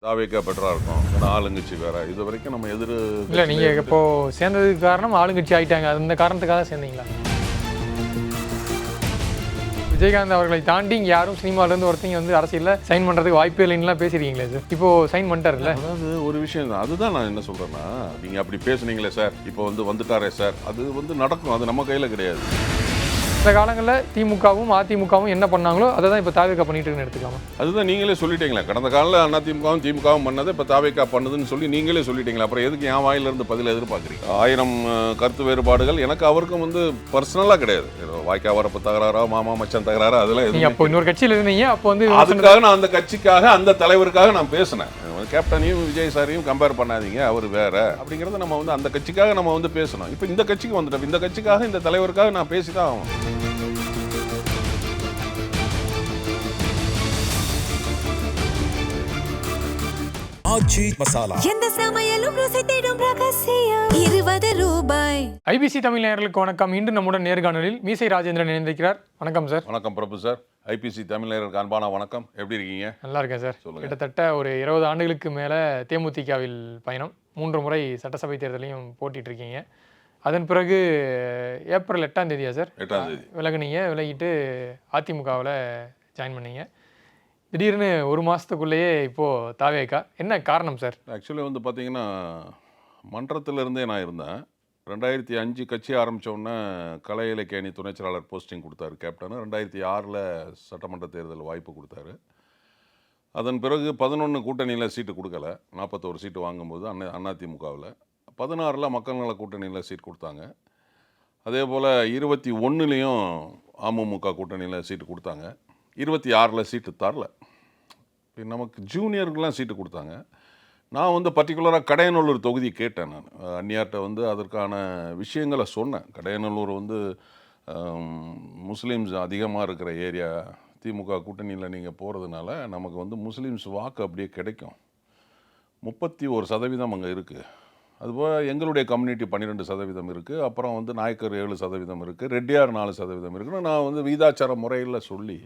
தாவேக்கா பெட்டராக இருக்கும், ஏன்னா ஆளுங்கட்சி வேறு. இது வரைக்கும் நம்ம இல்லை, நீங்கள் இப்போது சேர்ந்ததுக்கு காரணம் ஆளுங்கட்சி ஆகிட்டாங்க, அந்த காரணத்துக்காக சேர்ந்தீங்களா? விஜயகாந்த் அவர்களை தாண்டி இங்கே யாரும் சினிமாவிலேருந்து ஒருத்தங்க வந்து அரசியலில் சைன் பண்ணுறதுக்கு வாய்ப்பே இல்லைன்னுலாம் பேசியிருக்கீங்களே சார். இப்போது சைன் பண்ணிட்டாருல்ல? அதாவது ஒரு விஷயம் தான், அதுதான் நான் என்ன சொல்கிறேன்னா, நீங்கள் அப்படி பேசுனீங்களே சார், இப்போ வந்துட்டாரே சார், அது நடக்கும், அது நம்ம கையில் கிடையாது. இந்த காலங்களில் திமுகவும் அதிமுகவும் என்ன பண்ணாங்களோ அதை தான் இப்போ தாவேக்கா பண்ணிட்டு இருக்குன்னு எடுத்துக்கலாமா? அதுதான் நீங்களே சொல்லிட்டீங்களே, கடந்த காலில் அதிமுகவும் திமுகவும் பண்ணதை இப்போ தாவேக்கா பண்ணுதுன்னு சொல்லி நீங்களே சொல்லிட்டீங்களா. அப்புறம் எதுக்கு என் வாயிலிருந்து பதில் எதிர்பார்க்குறீங்க? 1000 கருத்து வேறுபாடுகள் எனக்கு அவருக்கும் பர்சனலாக கிடையாது. வாய்க்கா வரப்பு தகராறா, மாமா மச்சான் தகராறா, அதெல்லாம் நீங்கள் அப்போ இன்னொரு கட்சியில் இருந்தீங்க, அப்போ அதுக்காக நான் அந்த கட்சிக்காக அந்த தலைவருக்காக நான் பேசினேன். கேப்டனையும் விஜய் சாரையும் கம்பேர் பண்ணாதீங்க, அவர் வேற அப்படிங்கிறத நம்ம அந்த கட்சிக்காக நம்ம பேசணும். இப்போ இந்த கட்சிக்கு வந்துட்டோம், இந்த கட்சிக்காக இந்த தலைவருக்காக நான் பேசி தான் ஆகணும். ஐபிசி தமிழ் நேயர்களுக்கு வணக்கம். இன்று நம்முடன் நேர்காணலில் மீசை ராஜேந்திரன் இணைந்திருக்கிறார். வணக்கம் சார். வணக்கம் பிரபு சார். ஐபிசி தமிழ் நேயர்களுக்கு அன்பான வணக்கம். எப்படி இருக்கீங்க? நல்லா இருக்கேன் சார். கிட்டத்தட்ட ஒரு 20 ஆண்டுகளுக்கு மேலே தேமுதிகவில் பயணம், 3 முறை சட்டசபை தேர்தலையும் போட்டிட்டு இருக்கீங்க. அதன் பிறகு ஏப்ரல் 8ஆம் தேதியா சார் 8ஆம் தேதி விலகிட்டு அதிமுகவில் ஜாயின் பண்ணீங்க. திடீர்னு ஒரு மாதத்துக்குள்ளேயே இப்போது தாவேக்கா, என்ன காரணம் சார்? ஆக்சுவலி பார்த்தீங்கன்னா, மன்றத்திலிருந்தே நான் இருந்தேன். 2005 கட்சி ஆரம்பித்தோடனே கலை இலக்கிய அணி துணைச் செயலாளர் போஸ்டிங் கொடுத்தாரு கேப்டனு. 2006 சட்டமன்ற தேர்தல் வாய்ப்பு கொடுத்தாரு. அதன் பிறகு 11 கூட்டணியில் சீட்டு கொடுக்கல, 41 சீட்டு வாங்கும்போது அதிமுகவில். 16 மக்கள் நல கூட்டணியில் சீட் கொடுத்தாங்க. அதே போல் 21 அமமுக கூட்டணியில் சீட்டு கொடுத்தாங்க. 26 சீட்டு தரல. நமக்கு ஜூனியருக்கெலாம் சீட்டு கொடுத்தாங்க. நான் பர்டிகுலராக கடையநல்லூர் தொகுதி கேட்டேன். நான் அந்நியார்கிட்ட அதற்கான விஷயங்களை சொன்னேன். கடையநல்லூர் முஸ்லீம்ஸ் அதிகமாக இருக்கிற ஏரியா. திமுக கூட்டணியில் நீங்கள் போகிறதுனால நமக்கு முஸ்லீம்ஸ் வாக்கு அப்படியே கிடைக்கும். 31% அங்கே இருக்குது. அதுபோல் எங்களுடைய கம்யூனிட்டி 12% இருக்குது. அப்புறம் நாயக்கர் 7% இருக்குது. ரெட்டியார் 4% இருக்குன்னு நான் வீதாச்சார முறையில் சொல்லி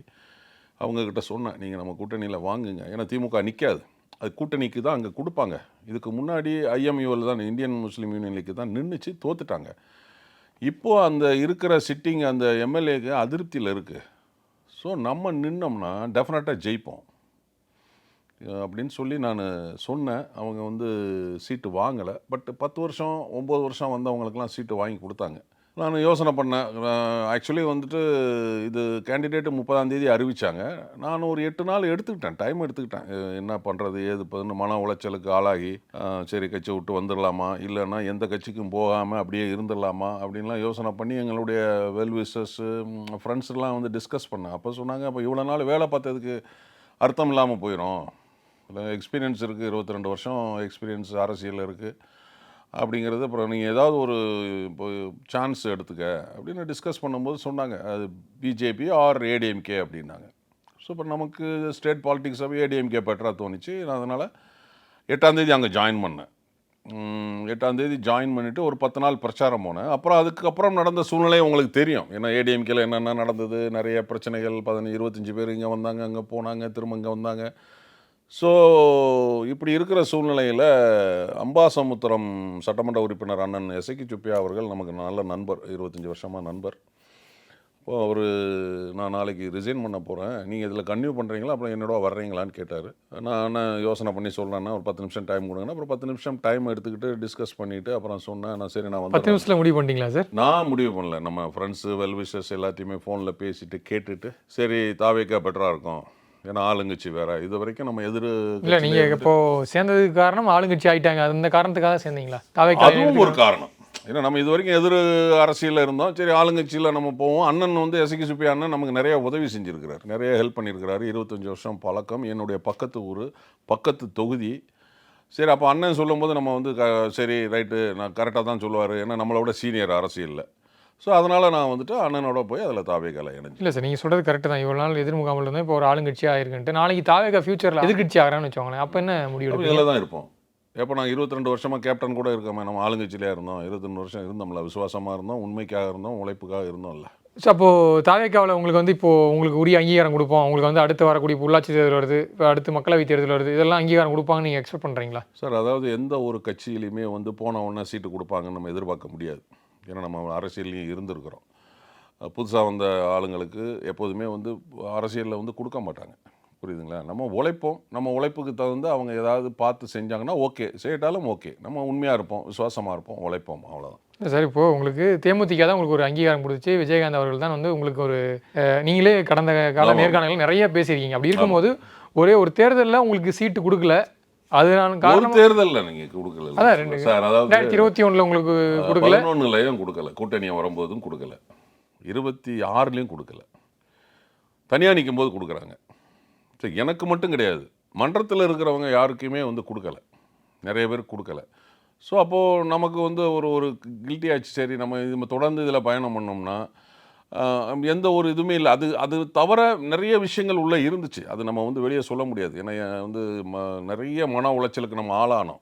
அவங்கக்கிட்ட சொன்னேன், நீங்கள் நம்ம கூட்டணியில் வாங்குங்க, ஏன்னா திமுக நிற்காது, அது கூட்டணிக்கு தான் அங்கே கொடுப்பாங்க. இதுக்கு முன்னாடி IMUL தான், இந்தியன் முஸ்லீம் யூனியன் லீக்கு தான் நின்றுச்சு, தோத்துட்டாங்க. இப்போது அந்த இருக்கிற சிட்டிங் அந்த எம்எல்ஏக்கு அதிருப்தியில் இருக்குது. ஸோ நம்ம நின்னோம்னா டெஃபினட்டாக ஜெயிப்போம் அப்படின்னு சொல்லி நான் சொன்னேன். அவங்க சீட்டு வாங்கலை. பட் 10 வருஷம் 9 வருஷம் அவங்களுக்கெல்லாம் சீட்டு வாங்கி கொடுத்தாங்க. நான் யோசனை பண்ணேன். ஆக்சுவலி இது கேண்டிடேட்டு 30ஆம் தேதி அறிவித்தாங்க. நான் ஒரு 8 நாள் எடுத்துக்கிட்டேன், டைம் எடுத்துக்கிட்டேன். என்ன பண்ணுறது ஏது மன உளைச்சலுக்கு ஆளாகி, சரி கட்சி விட்டு வந்துடலாமா, இல்லைன்னா எந்த கட்சிக்கும் போகாமல் அப்படியே இருந்துடலாமா அப்படின்லாம் யோசனை பண்ணி எங்களுடைய வெல்விஷர்ஸு ஃப்ரெண்ட்ஸ்லாம் டிஸ்கஸ் பண்ணேன். அப்போ சொன்னாங்க, அப்போ இவ்வளோ நாள் வேலை பார்த்ததுக்கு அர்த்தம் இல்லாமல் போயிடும். எக்ஸ்பீரியன்ஸ் இருக்குது, 22 வருஷம் எக்ஸ்பீரியன்ஸ் அரசியலில் இருக்குது அப்படிங்கிறது. அப்புறம் நீங்கள் ஏதாவது ஒரு இப்போ சான்ஸ் எடுத்துக்க அப்படின்னு டிஸ்கஸ் பண்ணும்போது சொன்னாங்க, அது பிஜேபி ஆர் ஏடிஎம்கே அப்படின்னாங்க. ஸோ இப்போ நமக்கு ஸ்டேட் பாலிட்டிக்ஸ் ஏடிஎம்கே பெட்டராக தோணுச்சு. நான் அதனால் 8ஆம் தேதி அங்கே ஜாயின் பண்ணேன். 8ஆம் தேதி ஜாயின் பண்ணிவிட்டு ஒரு 10 நாள் பிரச்சாரம் போனேன். அப்புறம் அதுக்கப்புறம் நடந்த சூழ்நிலை உங்களுக்கு தெரியும். ஏன்னா ஏடிஎம்கேல என்னென்ன நடந்தது, நிறைய பிரச்சனைகள். 25 பேர் இங்கே வந்தாங்க, அங்கே போனாங்க, திரும்ப இங்கே வந்தாங்க. ஸோ இப்படி இருக்கிற சூழ்நிலையில் அம்பாசமுத்திரம் சட்டமன்ற உறுப்பினர் அண்ணன் எசக்கி சுப்பியா அவர்கள் நமக்கு நல்ல நண்பர், 25 வருஷமாக நண்பர். இப்போது அவர், நான் நாளைக்கு ரிசைன் பண்ண போகிறேன், நீங்கள் இதில் கன்டினியூ பண்ணுறீங்களா, அப்புறம் என்னோட வர்றீங்களான்னு கேட்டார். நான் யோசனை பண்ணி சொல்கிறேன்னா ஒரு 10 நிமிஷம் டைம் கொடுங்கன்னா, அப்புறம் 10 நிமிஷம் டைம் எடுத்துக்கிட்டு டிஸ்கஸ் பண்ணிவிட்டு அப்புறம் சொன்னேன். நான் சரி, நான் 10 நிமிஷத்தில் முடிவு பண்ணிட்டீங்களா சார்? நான் முடிவு பண்ணல. நம்ம ஃப்ரெண்ட்ஸு வெல்விஷர்ஸ் எல்லாத்தையுமே ஃபோனில் பேசிவிட்டு கேட்டுட்டு, சரி தாவேக்கா பெட்டராக இருக்கும், ஏன்னா ஆளுங்கட்சி வேற. இது வரைக்கும் நம்ம இல்லை, நீங்கள் இப்போ சேர்ந்ததுக்கு காரணம் ஆளுங்கட்சி ஆகிட்டாங்க, அந்த காரணத்துக்காக சேர்ந்தீங்களா? அதுவும் ஒரு காரணம். ஏன்னா நம்ம இது வரைக்கும் அரசியலில் இருந்தோம், சரி ஆளுங்கட்சியில் நம்ம போவோம். அண்ணன் எசக்கி சுப்பியா அண்ணன் நமக்கு நிறைய உதவி செஞ்சுருக்கிறார், நிறைய ஹெல்ப் பண்ணியிருக்கிறாரு. 25 வருஷம் பழக்கம், என்னுடைய பக்கத்து ஊர், பக்கத்து தொகுதி. சரி, அப்போ அண்ணன் சொல்லும்போது நம்ம சரி ரைட்டு, நான் கரெக்டாக தான் சொல்லுவார், ஏன்னா நம்மளோட சீனியர் அரசியலில். ஸோ அதனால் நான் அண்ணனோட போய் அதில் தாவேக்கால இணைஞ்சு. இல்லை சார், நீங்கள் சொல்கிறது கரெக்டு தான். இவ்வளோ நாள் எதிர்முகாமல் இருந்தால் இப்போ ஒரு ஆளுங்கட்சி ஆகிருக்குன்ட்டு, நாளைக்கு தாவேக்கா ஃபியூச்சரில் எதிர்கட்சி ஆகிறான்னு வச்சுக்கோங்களேன், அப்போ என்ன முடிவு? இதில் தான் இருப்போம். எப்போ நான் 22 வருஷமாக கேப்டன் கூட இருக்கோமே, நம்ம ஆளுங்கட்சியிலே இருந்தோம். 22 வருஷம் இருந்தோம்ல, விசுவாசமாக இருந்தோம், உண்மைக்காக இருந்தோம், உழைப்புக்காக இருந்தோம்ல. ஸோ அப்போது தாவேக்காவில் உங்களுக்கு வந்து இப்போது உங்களுக்கு உரிய அங்கீகாரம் கொடுப்போம், உங்களுக்கு வந்து அடுத்து வரக்கூடிய உள்ளாட்சி தேர்தல் வருது, இப்போ அடுத்து மக்களவைத் தேர்தல் வருது, இதெல்லாம் அங்கீகாரம் கொடுப்பாங்கன்னு நீங்கள் எக்ஸ்பெக்ட் பண்ணுறீங்களா? சார், அதாவது எந்த ஒரு கட்சியிலையுமே வந்து போன உடனே சீட்டு கொடுப்பாங்கன்னு நம்ம எதிர்பார்க்க முடியாது. ஏன்னா நம்ம அரசியல்லையும் இருந்திருக்கிறோம். புதுசாக வந்த ஆளுங்களுக்கு எப்போதுமே வந்து அரசியலில் வந்து கொடுக்க மாட்டாங்க. புரியுதுங்களா? நம்ம உழைப்போம். நம்ம உழைப்புக்கு தகுந்து அவங்க ஏதாவது பார்த்து செஞ்சாங்கன்னா ஓகே, செய்யட்டாலும் ஓகே. நம்ம உண்மையாக இருப்போம், விசுவாசமாக இருப்போம், உழைப்போம், அவ்வளோதான். சார் இப்போது உங்களுக்கு தேமுதிக தான் உங்களுக்கு ஒரு அங்கீகாரம் கொடுத்துச்சு. விஜயகாந்த் அவர்கள் தான் வந்து உங்களுக்கு ஒரு நீங்களே கடந்த கால நேர்காணல்கள் நிறைய பேசியிருக்கீங்க. அப்படி இருக்கும்போது ஒரே ஒரு தேர்தலில் உங்களுக்கு சீட்டு கொடுக்கல. அதுதான் ஒரு காரணம். தேர்தலில் நீங்கள் கொடுக்கல அதான் 2 சார். அதாவது 2021 உங்களுக்கு கொடுக்கல, 11லையும் கொடுக்கல, கூட்டணியை வரும்போதும் கொடுக்கல, 26லையும் கொடுக்கல, தனியாக நிற்கும் போது கொடுக்குறாங்க. சரி, எனக்கு மட்டும் கிடையாது, மன்றத்தில் இருக்கிறவங்க யாருக்குமே வந்து கொடுக்கல, நிறைய பேர் கொடுக்கல. ஸோ அப்போது நமக்கு வந்து ஒரு கில்ட்டி ஆச்சு. சரி, நம்ம தொடர்ந்து இதில் பயணம் பண்ணோம்னா எந்த ஒரு இதுவுமே இல்லை. அது தவிர நிறைய விஷயங்கள் உள்ளே இருந்துச்சு. அது நம்ம வந்து வெளியே சொல்ல முடியாது. ஏன்னா வந்து நிறைய மன உளைச்சலுக்கு நம்ம ஆளானோம்.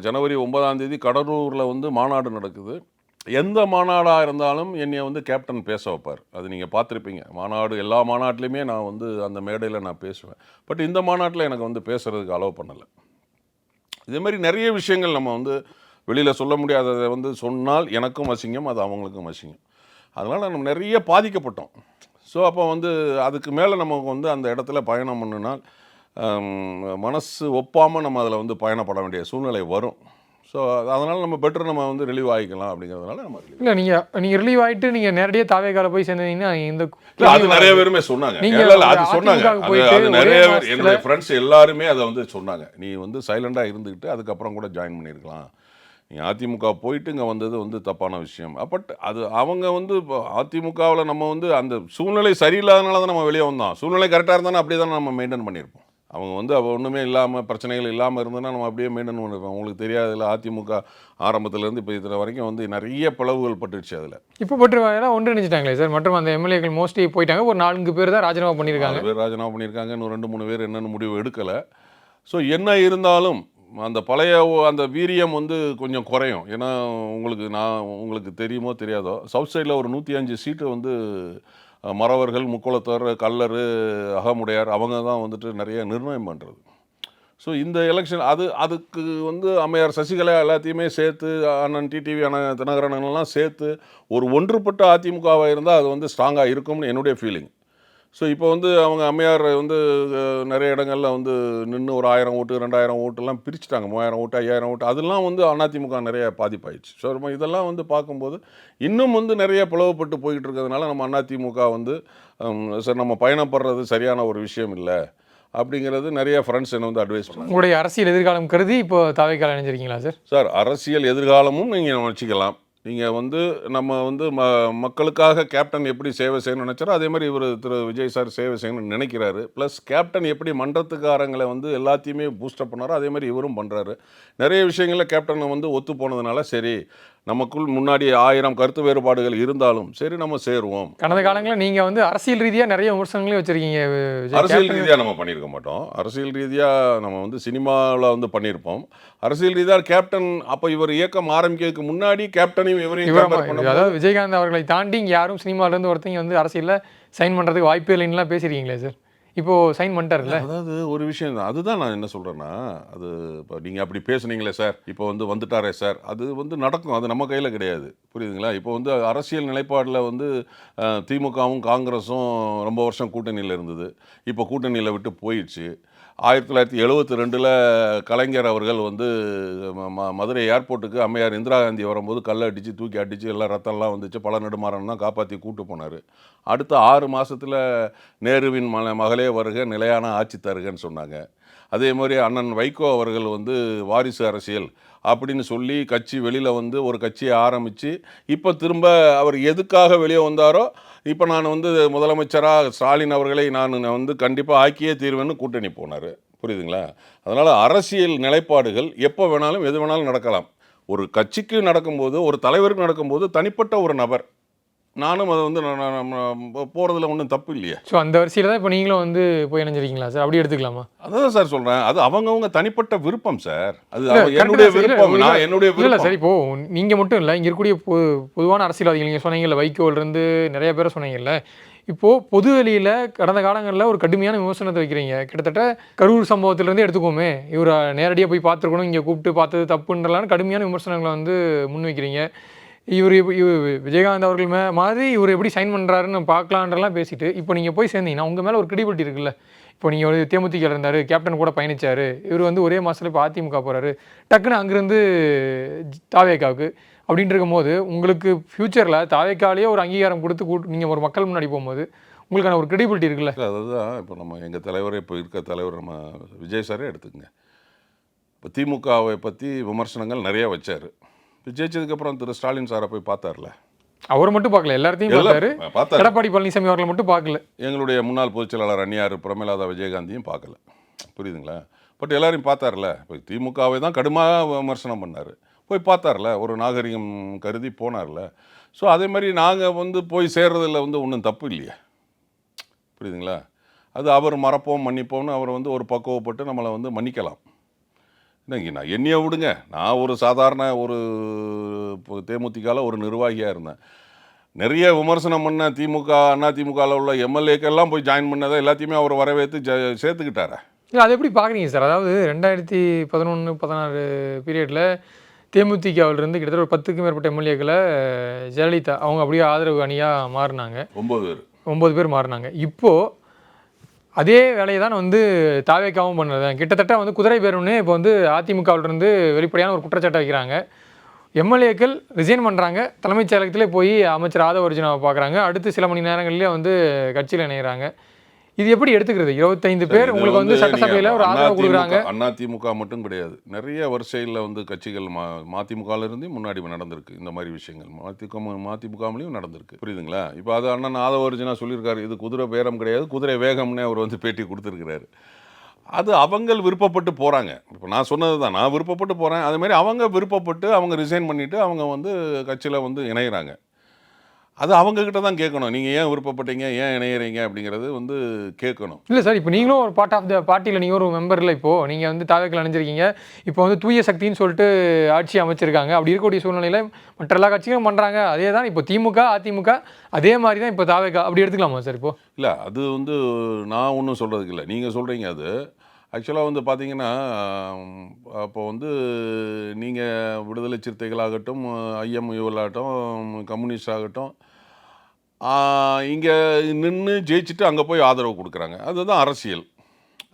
ஜனவரி 9ஆம் தேதி கடலூரில் வந்து மாநாடு நடக்குது. எந்த மாநாடாக இருந்தாலும் என்னை வந்து கேப்டன் பேச வைப்பார். அது நீங்கள் பார்த்துருப்பீங்க. மாநாடு எல்லா மாநாட்டிலையுமே நான் வந்து அந்த மேடையில் நான் பேசுவேன். பட் இந்த மாநாட்டில் எனக்கு வந்து பேசுகிறதுக்கு அலோவ் பண்ணலை. இதே மாதிரி நிறைய விஷயங்கள் நம்ம வந்து வெளியில் சொல்ல முடியாததை வந்து சொன்னால் எனக்கும் அசிங்கம், அது அவங்களுக்கும் அசிங்கம். அதனால் நம்ம நிறைய பாதிக்கப்பட்டோம். ஸோ அப்போ வந்து அதுக்கு மேலே நமக்கு வந்து அந்த இடத்துல பயணம் பண்ணுனால் மனசு ஒப்பாமல் நம்ம அதில் வந்து பயணப்பட வேண்டிய சூழ்நிலை வரும். ஸோ அதனால் நம்ம பெட்டர் நம்ம வந்து ரிலீவ் ஆகிக்கலாம் அப்படிங்கிறதுனால நம்ம இல்லை நீங்கள் ரிலீவ் ஆகிட்டு நீங்கள் நேரடியாக தாவேக்கால போய் சேர்ந்தீங்கன்னா இந்த அது நிறைய பேருமே சொன்னாங்க. அது சொன்னாங்க. அது நிறைய பேர் என்னுடைய ஃப்ரெண்ட்ஸ் எல்லாருமே அதை வந்து சொன்னாங்க. நீ வந்து சைலண்டாக இருந்துக்கிட்டு அதுக்கப்புறம் கூட ஜாயின் பண்ணியிருக்கலாம். நீங்கள் அதிமுக போயிட்டு இங்கே வந்தது வந்து தப்பான விஷயம். பட் அது அவங்க வந்து இப்போ அதிமுகவில் நம்ம வந்து அந்த சூழ்நிலை சரியில்லாதனால தான் நம்ம வெளியே வந்தோம். சூழ்நிலை கரெக்டாக இருந்தாலும் அப்படி தான் நம்ம மெயின்டைன் பண்ணியிருப்போம். அவங்க வந்து ஒன்றுமே இல்லாமல் பிரச்சனைகள் இல்லாமல் இருந்ததுன்னா நம்ம அப்படியே மெயின்டைன் பண்ணியிருப்போம். உங்களுக்கு தெரியாதுல்ல, அதிமுக ஆரம்பத்துலேருந்து இப்போ இதில் வரைக்கும் வந்து நிறைய பிளவுகள் பட்டுடுச்சு. அதில் இப்போ பட்டுருவாங்க ஒன்றிணைச்சிட்டாங்களே சார். மற்றும் அந்த எம்எல்ஏக்கள் மோஸ்ட்லி போயிட்டாங்க. ஒரு 4 பேர் தான் ராஜினாமா பண்ணியிருக்காங்க. 4 பேர் ராஜினாமா பண்ணியிருக்காங்க. இன்னும் 2-3 பேர் என்னென்னு முடிவு எடுக்கலை. ஸோ என்ன இருந்தாலும் அந்த பழைய அந்த வீரியம் வந்து கொஞ்சம் குறையும். ஏன்னா உங்களுக்கு தெரியுமோ தெரியாதோ, சவுத் சைடில் ஒரு 105 சீட்டு வந்து மறவர்கள், முக்குளத்தர், கல்லர், அகமுடையார் அவங்க தான் வந்துட்டு நிறைய நிர்ணயம் பண்ணுறது. ஸோ இந்த எலெக்ஷன் அதுக்கு வந்து அம்மையார் சசிகலா எல்லாத்தையுமே சேர்த்து, அண்ணன் டிடிவி அண்ணன் தினகரனெல்லாம் சேர்த்து ஒரு ஒன்றுபட்ட அதிமுகவாக இருந்தால் அது வந்து ஸ்ட்ராங்காக இருக்கும்னு என்னுடைய ஃபீலிங். ஸோ இப்போ வந்து அவங்க அம்மையார் வந்து நிறைய இடங்களில் வந்து நின்று ஒரு 1000 ஓட்டு 2000 ஓட்டுலாம் பிரிச்சுட்டாங்க. 3000 ஓட்டு 5000 ஓட்டு அதெல்லாம் வந்து அதிமுக நிறைய பாதிப்பாயிடுச்சு. ஸோ நம்ம இதெல்லாம் வந்து பார்க்கும்போது இன்னும் வந்து நிறைய பிளவுபட்டு போய்கிட்டு இருக்கிறதுனால நம்ம அதிமுக வந்து சார் நம்ம பயணப்படுறது சரியான ஒரு விஷயம் இல்லை அப்படிங்கிறது நிறைய ஃப்ரெண்ட்ஸ் என்ன வந்து அட்வைஸ் பண்ணாங்க. உங்களுடைய அரசியல் எதிர்காலம் கருதி இப்போ தாவேக்கால இணைஞ்சிருக்கீங்களா சார்? சார், அரசியல் எதிர்காலமும் நீங்கள் வச்சுக்கலாம். நீங்கள் வந்து நம்ம வந்து மக்களுக்காக கேப்டன் எப்படி சேவை செய்யணும்னு நினச்சாரோ அதே மாதிரி இவர் திரு விஜய் சார் சேவை செய்யணும்னு நினைக்கிறாரு. ப்ளஸ் கேப்டன் எப்படி மன்றத்துக்காரங்களை வந்து எல்லாத்தையுமே பூஸ்டப் பண்ணாரோ அதே மாதிரி இவரும் பண்ணுறாரு. நிறைய விஷயங்களில் கேப்டனை வந்து ஒத்து போனதுனால சரி, நமக்குள் முன்னாடி 1000 கருத்து வேறுபாடுகள் இருந்தாலும் சரி நம்ம சேருவோம். கடந்த காலங்களில் நீங்கள் வந்து அரசியல் ரீதியாக நிறைய விமர்சனங்களையும் வச்சுருக்கீங்க. அரசியல் ரீதியாக நம்ம பண்ணியிருக்க மாட்டோம். அரசியல் ரீதியாக நம்ம வந்து சினிமாவில் வந்து பண்ணியிருப்போம். அரசியல் ரீதியாக கேப்டன் அப்போ இவர் இயக்கம் ஆரம்பிக்கிறதுக்கு முன்னாடி கேப்டனையும் இவரையும் அதாவது விஜயகாந்த் அவர்களை தாண்டி இங்கே யாரும் சினிமாவிலேருந்து ஒருத்தங்க வந்து அரசியலில் சைன் பண்ணுறதுக்கு வாய்ப்பே இல்லைன்னுலாம் பேசுகிறீங்களே சார். இப்போது சைன் பண்ணிட்டார்ல. அதாவது ஒரு விஷயம் தான், அதுதான் நான் என்ன சொல்கிறேன்னா, அது இப்போ நீங்கள் அப்படி பேசுனீங்களே சார், இப்போ வந்து வந்துட்டாரே சார், அது வந்து நடக்கும். அது நம்ம கையில் கிடையாது. புரியுதுங்களா? இப்போ வந்து அரசியல் நிலைப்பாடில் வந்து திமுகவும் காங்கிரஸும் ரொம்ப வருஷம் கூட்டணியில் இருந்தது. இப்போ கூட்டணியில் விட்டு போயிடுச்சு. 1972 கலைஞர் அவர்கள் வந்து மதுரை ஏர்போர்ட்டுக்கு அம்மையார் இந்திரா காந்தி வரும்போது கல்லை அடித்து தூக்கி அடித்து எல்லாம் ரத்தம்லாம் வந்துச்சு. பல நெடுமாறன் தான் காப்பாற்றி கூட்டு போனார். அடுத்த 6 மாதத்தில் நேருவின் மகளே வருக, நிலையான ஆட்சி தருகன்னு சொன்னாங்க. அதே மாதிரி அண்ணன் வைகோ அவர்கள் வந்து வாரிசு அரசியல் அப்படின்னு சொல்லி கட்சி வெளியில் வந்து ஒரு கட்சியை ஆரம்பித்து இப்போ திரும்ப அவர் எதுக்காக வெளியே வந்தாரோ, இப்போ நான் வந்து முதலமைச்சராக ஸ்டாலின் அவர்களை நான் வந்து கண்டிப்பாக ஆக்கியே தீர்வேன்னு கூட்டணி போனார். புரியுதுங்களா? அதனால் அரசியல் நிலைப்பாடுகள் எப்போ வேணாலும் எது வேணாலும் நடக்கலாம். ஒரு கட்சிக்கு நடக்கும்போது, ஒரு தலைவருக்கு நடக்கும்போது தனிப்பட்ட ஒரு நபர் நானும் அதை வந்து போகிறதுல ஒன்றும் தப்பு இல்லையே. ஸோ அந்த வரிசையில் தான் இப்போ நீங்களும் வந்து போய் இணைஞ்சிருக்கீங்களா சார்? அப்படி எடுத்துக்கலாமா? அதான் சார் சொல்கிறேன், அது அவங்கவுங்க தனிப்பட்ட விருப்பம் சார். அது இல்ல, என்னுடைய correct தான் விருப்பம், சார். நான் என்னுடைய இல்லை விருப்பம். சார், இப்போ நீங்கள் மட்டும் இல்லை, இங்கே இருக்கக்கூடிய பொதுவான அரசியல்வாதிகள் நீங்கள் சொன்னீங்கல்ல, வைகோலிருந்து நிறைய பேரை சொன்னீங்கல்ல, இப்போது பொது வெளியில் கடந்த காலங்களில் ஒரு கடுமையான விமர்சனத்தை வைக்கிறீங்க. கிட்டத்தட்ட கரூர் சம்பவத்திலேருந்து எடுத்துக்கோமே, இவரை நேரடியாக போய் பார்த்துருக்கணும், இங்கே கூப்பிட்டு பார்த்தது தப்புன்றலாம் கடுமையான விமர்சனங்களை வந்து முன்வைக்கிறீங்க. இவர் விஜயகாந்த் அவர்கள் மாதிரி இவர் எப்படி சைன் பண்ணுறாருன்னு பார்க்கலான்றலாம் பேசிட்டு, இப்போ நீங்கள் போய் சேர்ந்தீங்கன்னா உங்கள் மேலே ஒரு கிரெடிபிலிட்டி இருக்குல்ல. இப்போ நீங்கள் ஒரு தேமுதிக இருந்தார், கேப்டன் கூட பயணிச்சார், இவர் வந்து ஒரே மாதத்தில் இப்போ அதிமுக போகிறாரு, டக்குன்னு அங்கேருந்து தாவேக்காவுக்கு அப்படின்ட்டு இருக்கும்போது, உங்களுக்கு ஃப்யூச்சரில் தாவேக்காலேயே ஒரு அங்கீகாரம் கொடுத்து நீங்கள் ஒரு மக்கள் முன்னாடி போகும்போது உங்களுக்கான ஒரு கிரெடிபிலிட்டி இருக்குல்ல. அதுதான் இப்போ நம்ம எங்கள் தலைவரே, இப்போ இருக்க தலைவர் நம்ம விஜய் சாரே எடுத்துக்கங்க. இப்போ திமுகவை பற்றி விமர்சனங்கள் நிறைய வச்சார். இப்போ ஜெயிச்சதுக்கப்புறம் திரு ஸ்டாலின் சாரை போய் பார்த்தார்ல. அவர் மட்டும் பார்க்கல, எல்லாத்தையும் பார்த்தாரு. பார்த்தாரு. எடப்பாடி பழனிசாமி அவர்களை மட்டும் பார்க்கல. எங்களுடைய முன்னாள் பொதுச் செயலாளர் அந்நியார் பிரமேலாதா விஜயகாந்தியும் பார்க்கல. புரியுதுங்களா? பட் எல்லாரையும் பார்த்தார்ல. இப்போ திமுகவை தான் கடுமையாக விமர்சனம் பண்ணார், போய் பார்த்தார்ல, ஒரு நாகரிகம் கருதி போனார்ல. ஸோ அதே மாதிரி நாங்கள் வந்து போய் சேர்றதில் வந்து ஒன்றும் தப்பு இல்லையே. புரியுதுங்களா? அது அவர் மறப்போம் மன்னிப்போம்னு அவர் வந்து ஒரு பக்குவப்பட்டு நம்மளை வந்து மன்னிக்கலாம். என்னங்க, நான் என்னைய விடுங்க, நான் ஒரு சாதாரண ஒரு தேமுதிகவில் ஒரு நிர்வாகியாக இருந்தேன். நிறைய விமர்சனம் பண்ண திமுக அதிமுகவில் உள்ள எம்எல்ஏக்கெல்லாம் போய் ஜாயின் பண்ணதை எல்லாத்தையுமே அவர் வரவேற்று சேர்த்துக்கிட்டாரா? இல்லை, அது எப்படி பார்க்குறீங்க சார்? அதாவது 2011-16 பீரியடில் தேமுதிகவிலிருந்து கிட்டத்தட்ட ஒரு 10க்கும் மேற்பட்ட எம்எல்ஏக்களை ஜெயலலிதா அவங்க அப்படியே ஆதரவு அணியாக மாறினாங்க. 9 பேர் மாறினாங்க. இப்போது அதே வேலையை தான் வந்து தாவேக்காவும் பண்ணுறது. கிட்டத்தட்ட வந்து குதிரை பேருன்னு இப்போ வந்து அதிமுகவிலிருந்து வெளிப்படையான ஒரு குற்றச்சாட்டை வைக்கிறாங்க. எம்எல்ஏக்கள் ரிசைன் பண்ணுறாங்க, தலைமைச் செயலகத்திலே போய் அமைச்சர் ஆதவ அர்ஜுனாவை பார்க்குறாங்க, அடுத்து சில மணி நேரங்கள்லேயே வந்து கட்சியில் இணைகிறாங்க. இது எப்படி எடுத்துக்கிறது? 25 பேர் உங்களுக்கு வந்து சட்டசபையில் ஒரு ஆதரவு கொடுக்குறாங்க. அதிமுக மட்டும் கிடையாது, நிறைய வரிசையில் வந்து கட்சிகள் மதிமுகவிலிருந்து முன்னாடி நடந்திருக்கு இந்த மாதிரி விஷயங்கள். மதிமுகவிலையும் நடந்திருக்கு. புரியுதுங்களா? இப்போ அது அண்ணன் ஆதவ அர்ஜுனா சொல்லியிருக்காரு, இது குதிரை பேரம் கிடையாது, குதிரை வேகம்னு அவர் வந்து பேட்டி கொடுத்துருக்கிறாரு. அது அவங்க விருப்பப்பட்டு போகிறாங்க. இப்போ நான் சொன்னது தான், நான் விருப்பப்பட்டு போகிறேன், அதுமாதிரி அவங்க விருப்பப்பட்டு அவங்க ரிசைன் பண்ணிவிட்டு அவங்க வந்து கட்சியில் வந்து இணைகிறாங்க. அது அவங்கக்கிட்ட தான் கேட்கணும், நீங்கள் ஏன் விருப்பப்பட்டீங்க, ஏன் இணையிறீங்க அப்படிங்கிறது வந்து கேட்கணும். இல்லை சார், இப்போ நீங்களும் ஒரு பார்ட் ஆஃப் த பார்ட்டியில் நீங்கள் ஒரு மெம்பர் இல்லை. இப்போது நீங்கள் வந்து தாவேக்கில் அணிஞ்சிருக்கீங்க, இப்போ வந்து தூய சக்தின்னு சொல்லிட்டு ஆட்சி அமைச்சிருக்காங்க. அப்படி இருக்கக்கூடிய சூழ்நிலையில் மற்ற எல்லா கட்சிகளும் பண்ணுறாங்க, அதே தான் இப்போ திமுக அதிமுக அதே மாதிரி தான் இப்போ தாவேக்கா, அப்படி எடுத்துக்கலாமா சார்? இப்போது இல்லை, அது வந்து நான் ஒன்றும் சொல்கிறதுக்கு இல்லை, நீங்கள் சொல்கிறீங்க. அது ஆக்சுவலாக வந்து பார்த்தீங்கன்னா, அப்போ வந்து நீங்கள் விடுதலை சிறுத்தைகளாகட்டும், ஐஎம்யூலாகட்டும், கம்யூனிஸ்ட் ஆகட்டும், இங்கே நின்று ஜெயிச்சுட்டு அங்கே போய் ஆதரவு கொடுக்குறாங்க. அதுதான் அரசியல்.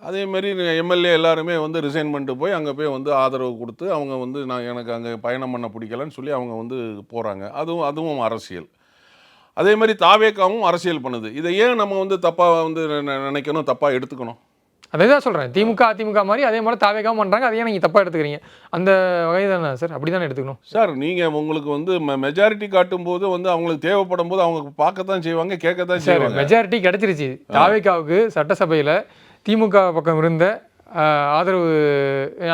அதேமாரி எம்எல்ஏ எல்லாருமே வந்து ரிசைன் பண்ணிட்டு போய் அங்கே போய் வந்து ஆதரவு கொடுத்து அவங்க வந்து எனக்கு அங்கே பயணம் பண்ண பிடிக்கலன்னு சொல்லி அவங்க வந்து போகிறாங்க. அதுவும் அரசியல். அதே மாதிரி தாவேக்காவும் அரசியல் பண்ணுது. இதை ஏன் நம்ம வந்து தப்பாக வந்து நினைக்கணும், தப்பாக எடுத்துக்கணும்? அதே தான் சொல்கிறேன். திமுக அதிமுக மாதிரி அதே மாதிரி தாவேக்காவும் பண்ணுறாங்க, அதையே நீங்கள் தப்பாக எடுத்துக்கிறீங்க. அந்த வகை தானே சார்? அப்படி தானே எடுத்துக்கணும் சார். நீங்கள் உங்களுக்கு வந்து மெஜாரிட்டி காட்டும்போது வந்து அவங்களுக்கு தேவைப்படும் போது அவங்க பார்க்கத்தான் செய்வாங்க, கேட்கத்தான் செய்வாங்க. மெஜாரிட்டி கிடச்சிருச்சு தாவேக்காவுக்கு சட்டசபையில். திமுக பக்கம் இருந்த ஆதரவு,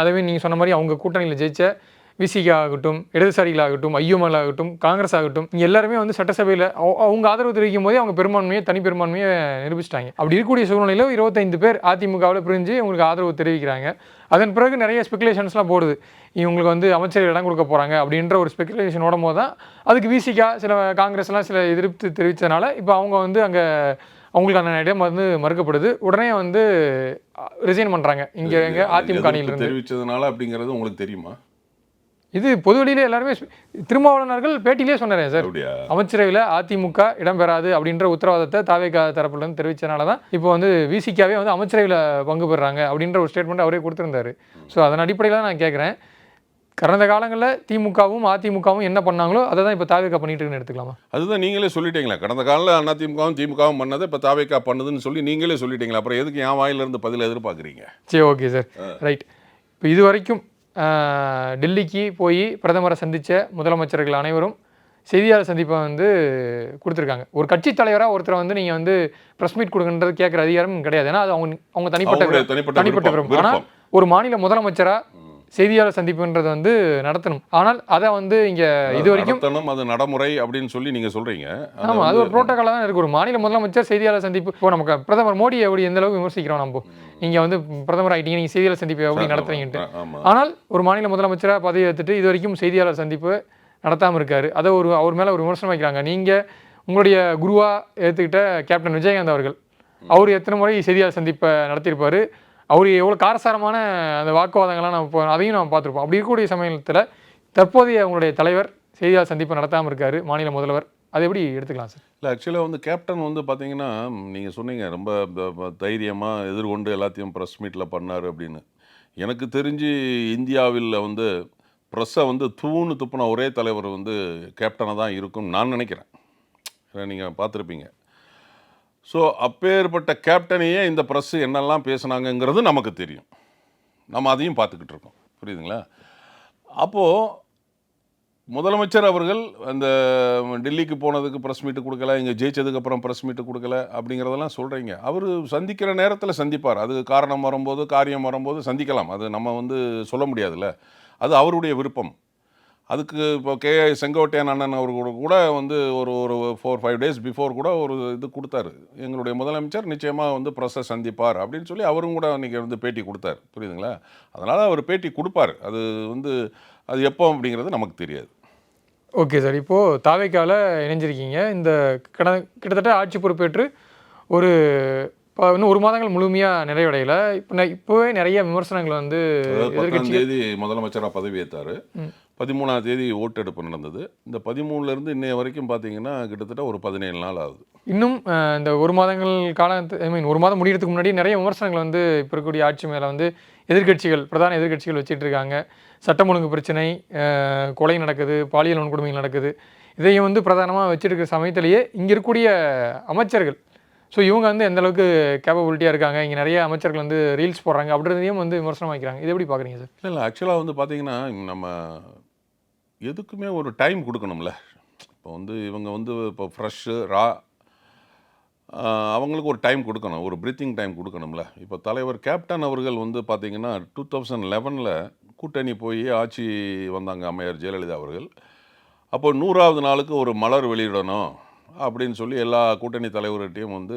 அதே நீங்கள் சொன்ன மாதிரி அவங்க கூட்டணியில் ஜெயிச்ச விசிக ஆகட்டும், இடதுசாரிகளாகட்டும், ஐஎம்எல் ஆகட்டும், காங்கிரஸ் ஆகட்டும், இங்கே எல்லாருமே வந்து சட்டசபையில் அவங்க ஆதரவு தெரிவிக்கும் போதே அவங்க பெரும்பான்மையை தனி பெரும்பான்மையை நிரூபிச்சிட்டாங்க. அப்படி இருக்கக்கூடிய சூழ்நிலையில் 25 பேர் அதிமுகவில் பிரிஞ்சு உங்களுக்கு ஆதரவு தெரிவிக்கிறாங்க. அதன் பிறகு நிறைய ஸ்பெகுலேஷன்ஸ்லாம் போடுது, இவங்களுக்கு வந்து அமைச்சர் இடம் கொடுக்க போகிறாங்க அப்படின்ற ஒரு ஸ்பெகுலேஷன் ஓடும் போது தான் அதுக்கு விசிகா சில காங்கிரஸ்லாம் சில எதிர்ப்பு தெரிவித்ததுனால இப்போ அவங்க வந்து அங்கே அவங்களுக்கான இடம் வந்து மறுக்கப்படுது. உடனே வந்து ரிசைன் பண்ணுறாங்க இங்கே எங்கள் அதிமுக அணியிலிருந்து. தெரிவித்ததுனால அப்படிங்கிறது உங்களுக்கு தெரியுமா? இது பொது வெளியிலே எல்லாருமே திருமாவளவர்கள் பேட்டியிலே சொன்னாரே சார், அமைச்சரவையில் அதிமுக இடம்பெறாது அப்படின்ற உத்தரவாதத்தை தாவேகா தரப்புலேருந்து தெரிவித்தனால தான் இப்போ வந்து விசிகாவே வந்து அமைச்சரவையில் பங்கு பெறுறாங்க அப்படின்ற ஒரு ஸ்டேட்மெண்ட் அவரே கொடுத்துருந்தாரு. ஸோ அதன் அடிப்படையில் தான் நான் கேட்குறேன், கடந்த காலங்களில் திமுகவும் அதிமுகவும் என்ன பண்ணாங்களோ அதை தான் இப்போ தாவேகா பண்ணிட்டு இருக்குன்னு எடுத்துக்கலாமா? அதுதான் நீங்களே சொல்லிட்டீங்களா, கடந்த காலத்தில் அதிமுகவும் திமுகவும் பண்ணதை இப்போ தாவேகா பண்ணுதுன்னு சொல்லி நீங்களே சொல்லிட்டீங்களா, அப்புறம் எதுக்கு என் வாயிலிருந்து பதில் எதிர்பார்க்குறீங்க? சரி, ஓகே சார், ரைட். இப்போ இது வரைக்கும் டெல்லிக்கு போய் பிரதமரை சந்தித்த முதலமைச்சர்கள் அனைவரும் செய்தியாளர் சந்திப்பை வந்து கொடுத்துருக்காங்க. ஒரு கட்சி தலைவராக ஒருத்தரை வந்து நீங்கள் வந்து ப்ரெஸ் மீட் கொடுக்குன்றது கேட்குற அதிகாரம் கிடையாது. ஏன்னா அது அவங்க தனிப்பட்ட விருப்பம். ஆனால் ஒரு மாநில முதலமைச்சராக செய்தியாளர் சந்திப்புன்றது வந்து நடத்தணும். ஆனால் அதை வந்து இங்கே இது வரைக்கும் நடத்தணும், அது நடைமுறை அப்படின்னு சொல்லி நீங்கள் சொல்கிறீங்க. ஆமாம், அது ஒரு புரோட்டோக்காலாக தான் இருக்குது. ஒரு மாநில முதலமைச்சர் செய்தியாளர் சந்திப்பு இப்போ நமக்கு பிரதமர் மோடி எப்படி எந்த அளவுக்கு விமர்சிக்கிறோம் நம்ம, நீங்கள் வந்து பிரதமர் ஆகிட்டீங்க, நீங்கள் செய்தியாளர் சந்திப்பு எப்படி நடத்துறீங்கன்ட்டு. ஆமாம். ஆனால் ஒரு மாநில முதலமைச்சராக பதவி ஏற்றுட்டு இது வரைக்கும் செய்தியாளர் சந்திப்பு நடத்தாமல் இருக்காரு. அதை அவர் மேலே ஒரு விமர்சனம் வைக்கிறாங்க. நீங்கள் உங்களுடைய குருவாக ஏற்றுக்கிட்ட கேப்டன் விஜயகாந்த் அவர்கள், அவர் எத்தனை முறை செய்தியாளர் சந்திப்பை நடத்தியிருப்பார், அவர் எவ்வளோ காரசாரமான அந்த வாக்குவாதங்கள்லாம் நம்ம அதையும் நம்ம பார்த்துருப்போம். அப்படி இருக்கக்கூடிய சமயத்தில் தற்போதைய உங்களுடைய தலைவர் செய்தியாளர் சந்திப்பை நடத்தாமல் இருக்காரு, மாநில முதல்வர், அதை எப்படி எடுத்துக்கலாம் சார்? இல்லை, ஆக்சுவலாக வந்து கேப்டன் வந்து பார்த்தீங்கன்னா, நீங்கள் சொன்னீங்க ரொம்ப தைரியமாக எதிர்கொண்டு எல்லாத்தையும் ப்ரெஸ் மீட்டில் பண்ணார் அப்படின்னு. எனக்கு தெரிஞ்சு இந்தியாவில் வந்து ப்ரெஸ்ஸை வந்து தூணு துப்புன ஒரே தலைவர் வந்து கேப்டனாக தான் இருக்கும்னு நான் நினைக்கிறேன். நீங்கள் பார்த்துருப்பீங்க. ஸோ அப்பேற்பட்ட கேப்டனையே இந்த ப்ரெஸ்ஸு என்னெல்லாம் பேசுனாங்கங்கிறது நமக்கு தெரியும். நம்ம அதையும் பார்த்துக்கிட்டு இருக்கோம். புரியுதுங்களா? அப்போது முதலமைச்சர் அவர்கள் அந்த டெல்லிக்கு போனதுக்கு ப்ரெஸ் மீட்டு கொடுக்கல, இங்கே ஜெயிச்சதுக்கப்புறம் ப்ரெஸ் மீட்டு கொடுக்கல அப்படிங்கிறதெல்லாம் சொல்கிறீங்க. அவர் சந்திக்கிற நேரத்தில் சந்திப்பார். அது காரணம் வரும்போது, காரியம் வரும்போது சந்திக்கலாம். அது நம்ம வந்து சொல்ல முடியாதுல்ல. அது அவருடைய விருப்பம். அதுக்கு இப்போ செங்கோட்டையன் அண்ணன் அவர்கள் கூட வந்து ஒரு 4-5 டேஸ் பிஃபோர் கூட ஒரு இது கொடுத்தாரு. எங்களுடைய முதலமைச்சர் நிச்சயமாக வந்து ப்ரெஸ்ஸை சந்திப்பார் அப்படின்னு சொல்லி அவரும் கூட அன்றைக்கி வந்து பேட்டி கொடுத்தார். புரியுதுங்களா? அதனால் அவர் பேட்டி கொடுப்பார். அது வந்து அது எப்போ அப்படிங்கிறது நமக்கு தெரியாது. ஓகே சார், இப்போது தாவேக்காவில் இணைஞ்சிருக்கீங்க. இந்த கிட்டத்தட்ட ஆட்சி பொறுப்பேற்று ஒரு இன்னும் 1 மாதங்கள் முழுமையாக நிறைவடையலை. இப்போவே நிறைய விமர்சனங்கள் வந்து 10ஆம் தேதி முதலமைச்சராக பதவியேற்றார். 13ஆம் தேதி ஓட்டெடுப்பு நடந்தது. இந்த 13லேருந்து இன்னைய வரைக்கும் பார்த்தீங்கன்னா கிட்டத்தட்ட ஒரு 17 நாள் ஆகுது. இன்னும் இந்த 1 மாதங்கள் ஐ மீன் 1 மாதம் முடிகிறதுக்கு முன்னாடி நிறைய விமர்சனங்கள் வந்து இப்போ இருக்கக்கூடிய ஆட்சி மேலே வந்து பிரதான எதிர்க்கட்சிகள் வச்சுட்டு இருக்காங்க. சட்டம் ஒழுங்கு பிரச்சனை, கொலை நடக்குது, பாலியல் வன்கொடுமைகள் நடக்குது. இதையும் வந்து பிரதானமாக வச்சுருக்கிற சமயத்திலேயே இங்கே இருக்கக்கூடிய அமைச்சர்கள், ஸோ இவங்க வந்து எந்த அளவுக்கு கேப்பபிலிட்டியாக இருக்காங்க, இங்கே நிறைய அமைச்சர்கள் வந்து ரீல்ஸ் போடுறாங்க அப்படின்றதையும் வந்து விமர்சனம் வைக்கிறாங்க. இது எப்படி பார்க்குறீங்க சார்? இல்லை, ஆக்சுவலாக வந்து பார்த்தீங்கன்னா நம்ம எதுக்குமே ஒரு டைம் கொடுக்கணும்ல. இப்போ வந்து இவங்க வந்து இப்போ ஃப்ரெஷ்ஷு அவங்களுக்கு ஒரு டைம் கொடுக்கணும், ஒரு ப்ரீத்திங் டைம் கொடுக்கணும்ல. இப்போ தலைவர் கேப்டன் அவர்கள் வந்து பார்த்திங்கன்னா 2011 கூட்டணி போய் ஆட்சி வந்தாங்க அம்மையார் ஜெயலலிதா அவர்கள். அப்போ 100ஆவது நாளுக்கு ஒரு மலர் வெளியிடணும் அப்படின்னு சொல்லி எல்லா கூட்டணி தலைவர்கிட்டையும் வந்து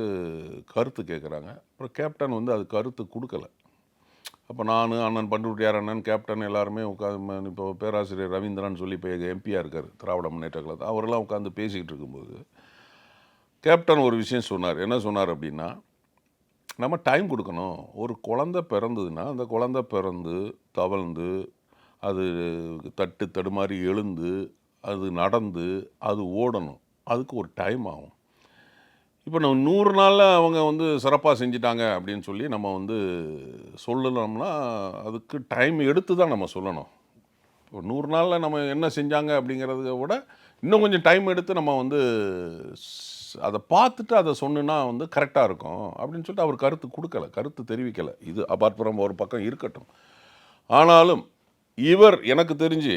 கருத்து கேட்குறாங்க. அப்புறம் கேப்டன் வந்து அது கருத்து கொடுக்கல. அப்போ நான், அண்ணன் பண்ருட்டியார் அண்ணன், கேப்டன் எல்லாருமே உட்காந்து, இப்போ பேராசிரியர் ரவீந்திரன் சொல்லி இப்போ எங்கள் எம்பியாக இருக்கார் திராவிட முன்னேற்ற கழகத்தில், அவரெல்லாம் உட்காந்து பேசிக்கிட்டு இருக்கும்போது கேப்டன் ஒரு விஷயம் சொன்னார். என்ன சொன்னார் அப்படின்னா, நம்ம டைம் கொடுக்கணும். ஒரு குழந்தை பிறந்ததுன்னா அந்த குழந்தை பிறந்து தவழ்ந்து அது தடுமாறி எழுந்து அது நடந்து அது ஓடணும். அதுக்கு ஒரு டைம் ஆகும். இப்போ நம்ம 100 நாளில் அவங்க வந்து சிறப்பாக செஞ்சிட்டாங்க அப்படின்னு சொல்லி நம்ம வந்து சொல்லணும்னா அதுக்கு டைம் எடுத்து தான் நம்ம சொல்லணும். இப்போ 100 நாளில் நம்ம என்ன செஞ்சாங்க அப்படிங்கிறத விட இன்னும் கொஞ்சம் டைம் எடுத்து நம்ம வந்து அதை பார்த்துட்டு அதை சொன்னால் வந்து கரெக்டாக இருக்கும் அப்படின்னு சொல்லிட்டு அவர் கருத்து கொடுக்கலை, கருத்து தெரிவிக்கலை. இது அபார்ட் ஃப்ரம் ஒரு பக்கம் இருக்கட்டும். ஆனாலும் இவர் எனக்கு தெரிஞ்சு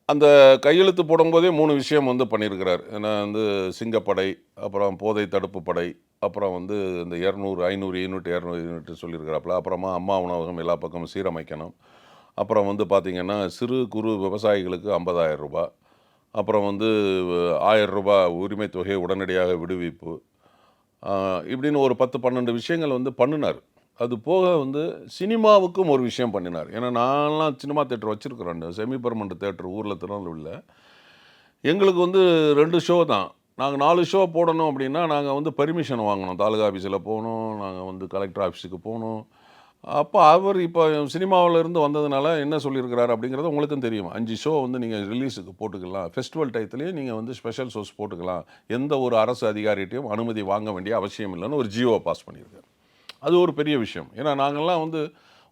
அந்த கையெழுத்து போடும்போதே 3 விஷயம் வந்து பண்ணியிருக்கிறார். ஏன்னா வந்து சிங்கப்படை, அப்புறம் போதை தடுப்பு படை, அப்புறம் வந்து இந்த 200, 500 யூனிட் 200 யூனிட் சொல்லியிருக்கிறாப்புல. அப்புறமா அம்மா உணவகம் எல்லா பக்கமும் சீரமைக்கணும். அப்புறம் வந்து பார்த்திங்கன்னா சிறு குறு விவசாயிகளுக்கு 50,000 ரூபாய், அப்புறம் வந்து 1000 ரூபாய் உரிமை தொகையை உடனடியாக விடுவிப்பு, இப்படின்னு ஒரு 10-12 விஷயங்கள் வந்து பண்ணினார். அது போக வந்து சினிமாவுக்கும் ஒரு விஷயம் பண்ணினார். ஏன்னா நான்லாம் சினிமா தேட்டர் வச்சுருக்குறேன், செமி பர்மனண்ட் தேட்டர் ஊரில் திருநெல்வேலியில். எங்களுக்கு வந்து 2 ஷோ தான். நாங்கள் 4 ஷோ போடணும் அப்படின்னா நாங்கள் வந்து பெர்மிஷன் வாங்கணும். தாலுகா ஆஃபீஸில் போகணும், நாங்கள் வந்து கலெக்டர் ஆஃபீஸுக்கு போகணும். அப்போ அவர் இப்போ சினிமாவிலேருந்து வந்ததுனால என்ன சொல்லியிருக்கிறார் அப்படிங்கிறது உங்களுக்கும் தெரியும். 5 ஷோ வந்து நீங்கள் ரிலீஸுக்கு போட்டுக்கலாம், ஃபெஸ்டிவல் டயத்துலேயே நீங்கள் வந்து ஸ்பெஷல் ஷோஸ் போட்டுக்கலாம், எந்த ஒரு அரசு அதிகாரிகிட்டையும் அனுமதி வாங்க வேண்டிய அவசியம் இல்லைன்னு ஒரு ஜியோ பாஸ் பண்ணியிருக்காரு. அது ஒரு பெரிய விஷயம். ஏன்னா நாங்கள்லாம் வந்து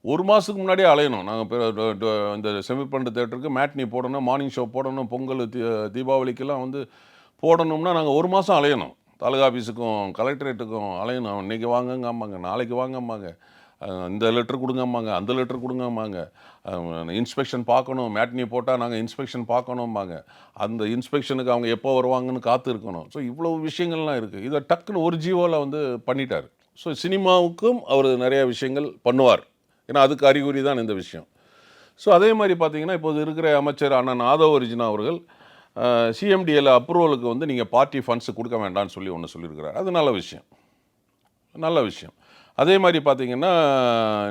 1 மாதத்துக்கு முன்னாடியே அலையணும். நாங்கள் இந்த செமிபண்ட் தேட்டருக்கு மேட்னி போடணும், மார்னிங் ஷோ போடணும், பொங்கல் தீபாவளிக்கெல்லாம் வந்து போடணும்னா நாங்கள் 1 மாதம் அலையணும். தாலுகா ஆஃபீஸுக்கும் கலெக்டரேட்டுக்கும் அலையணும். இன்றைக்கி வாங்கம்பாங்க, நாளைக்கு வாங்கம்பாங்க, இந்த லெட்டர் கொடுங்கம்பாங்க, அந்த லெட்டர் கொடுங்கம்பாங்க, இன்ஸ்பெக்ஷன் பார்க்கணும், மேட்னி போட்டால் நாங்கள் இன்ஸ்பெக்ஷன் பார்க்கணும்பாங்க, அந்த இன்ஸ்பெக்ஷனுக்கு அவங்க எப்போ வருவாங்கன்னு காத்து இருக்கணும். ஸோ இவ்வளோ விஷயங்கள்லாம் இருக்குது. இதை டக்குன்னு ஒரு ஜியோவில் வந்து பண்ணிட்டார். ஸோ சினிமாவுக்கும் அவர் நிறையா விஷயங்கள் பண்ணுவார். ஏன்னா அதுக்கு அறிகுறி தான் இந்த விஷயம். ஸோ அதே மாதிரி பார்த்தீங்கன்னா இப்போது இருக்கிற அமைச்சர் அண்ணன் ஆதவ் அர்ஜுனா அவர்கள் சிஎம்டிஎல் அப்ரூவலுக்கு வந்து நீங்கள் பார்ட்டி ஃபண்ட்ஸ் கொடுக்க வேண்டாம்னு சொல்லி ஒன்று சொல்லியிருக்கிறார். அது நல்ல விஷயம், நல்ல விஷயம். அதே மாதிரி பார்த்தீங்கன்னா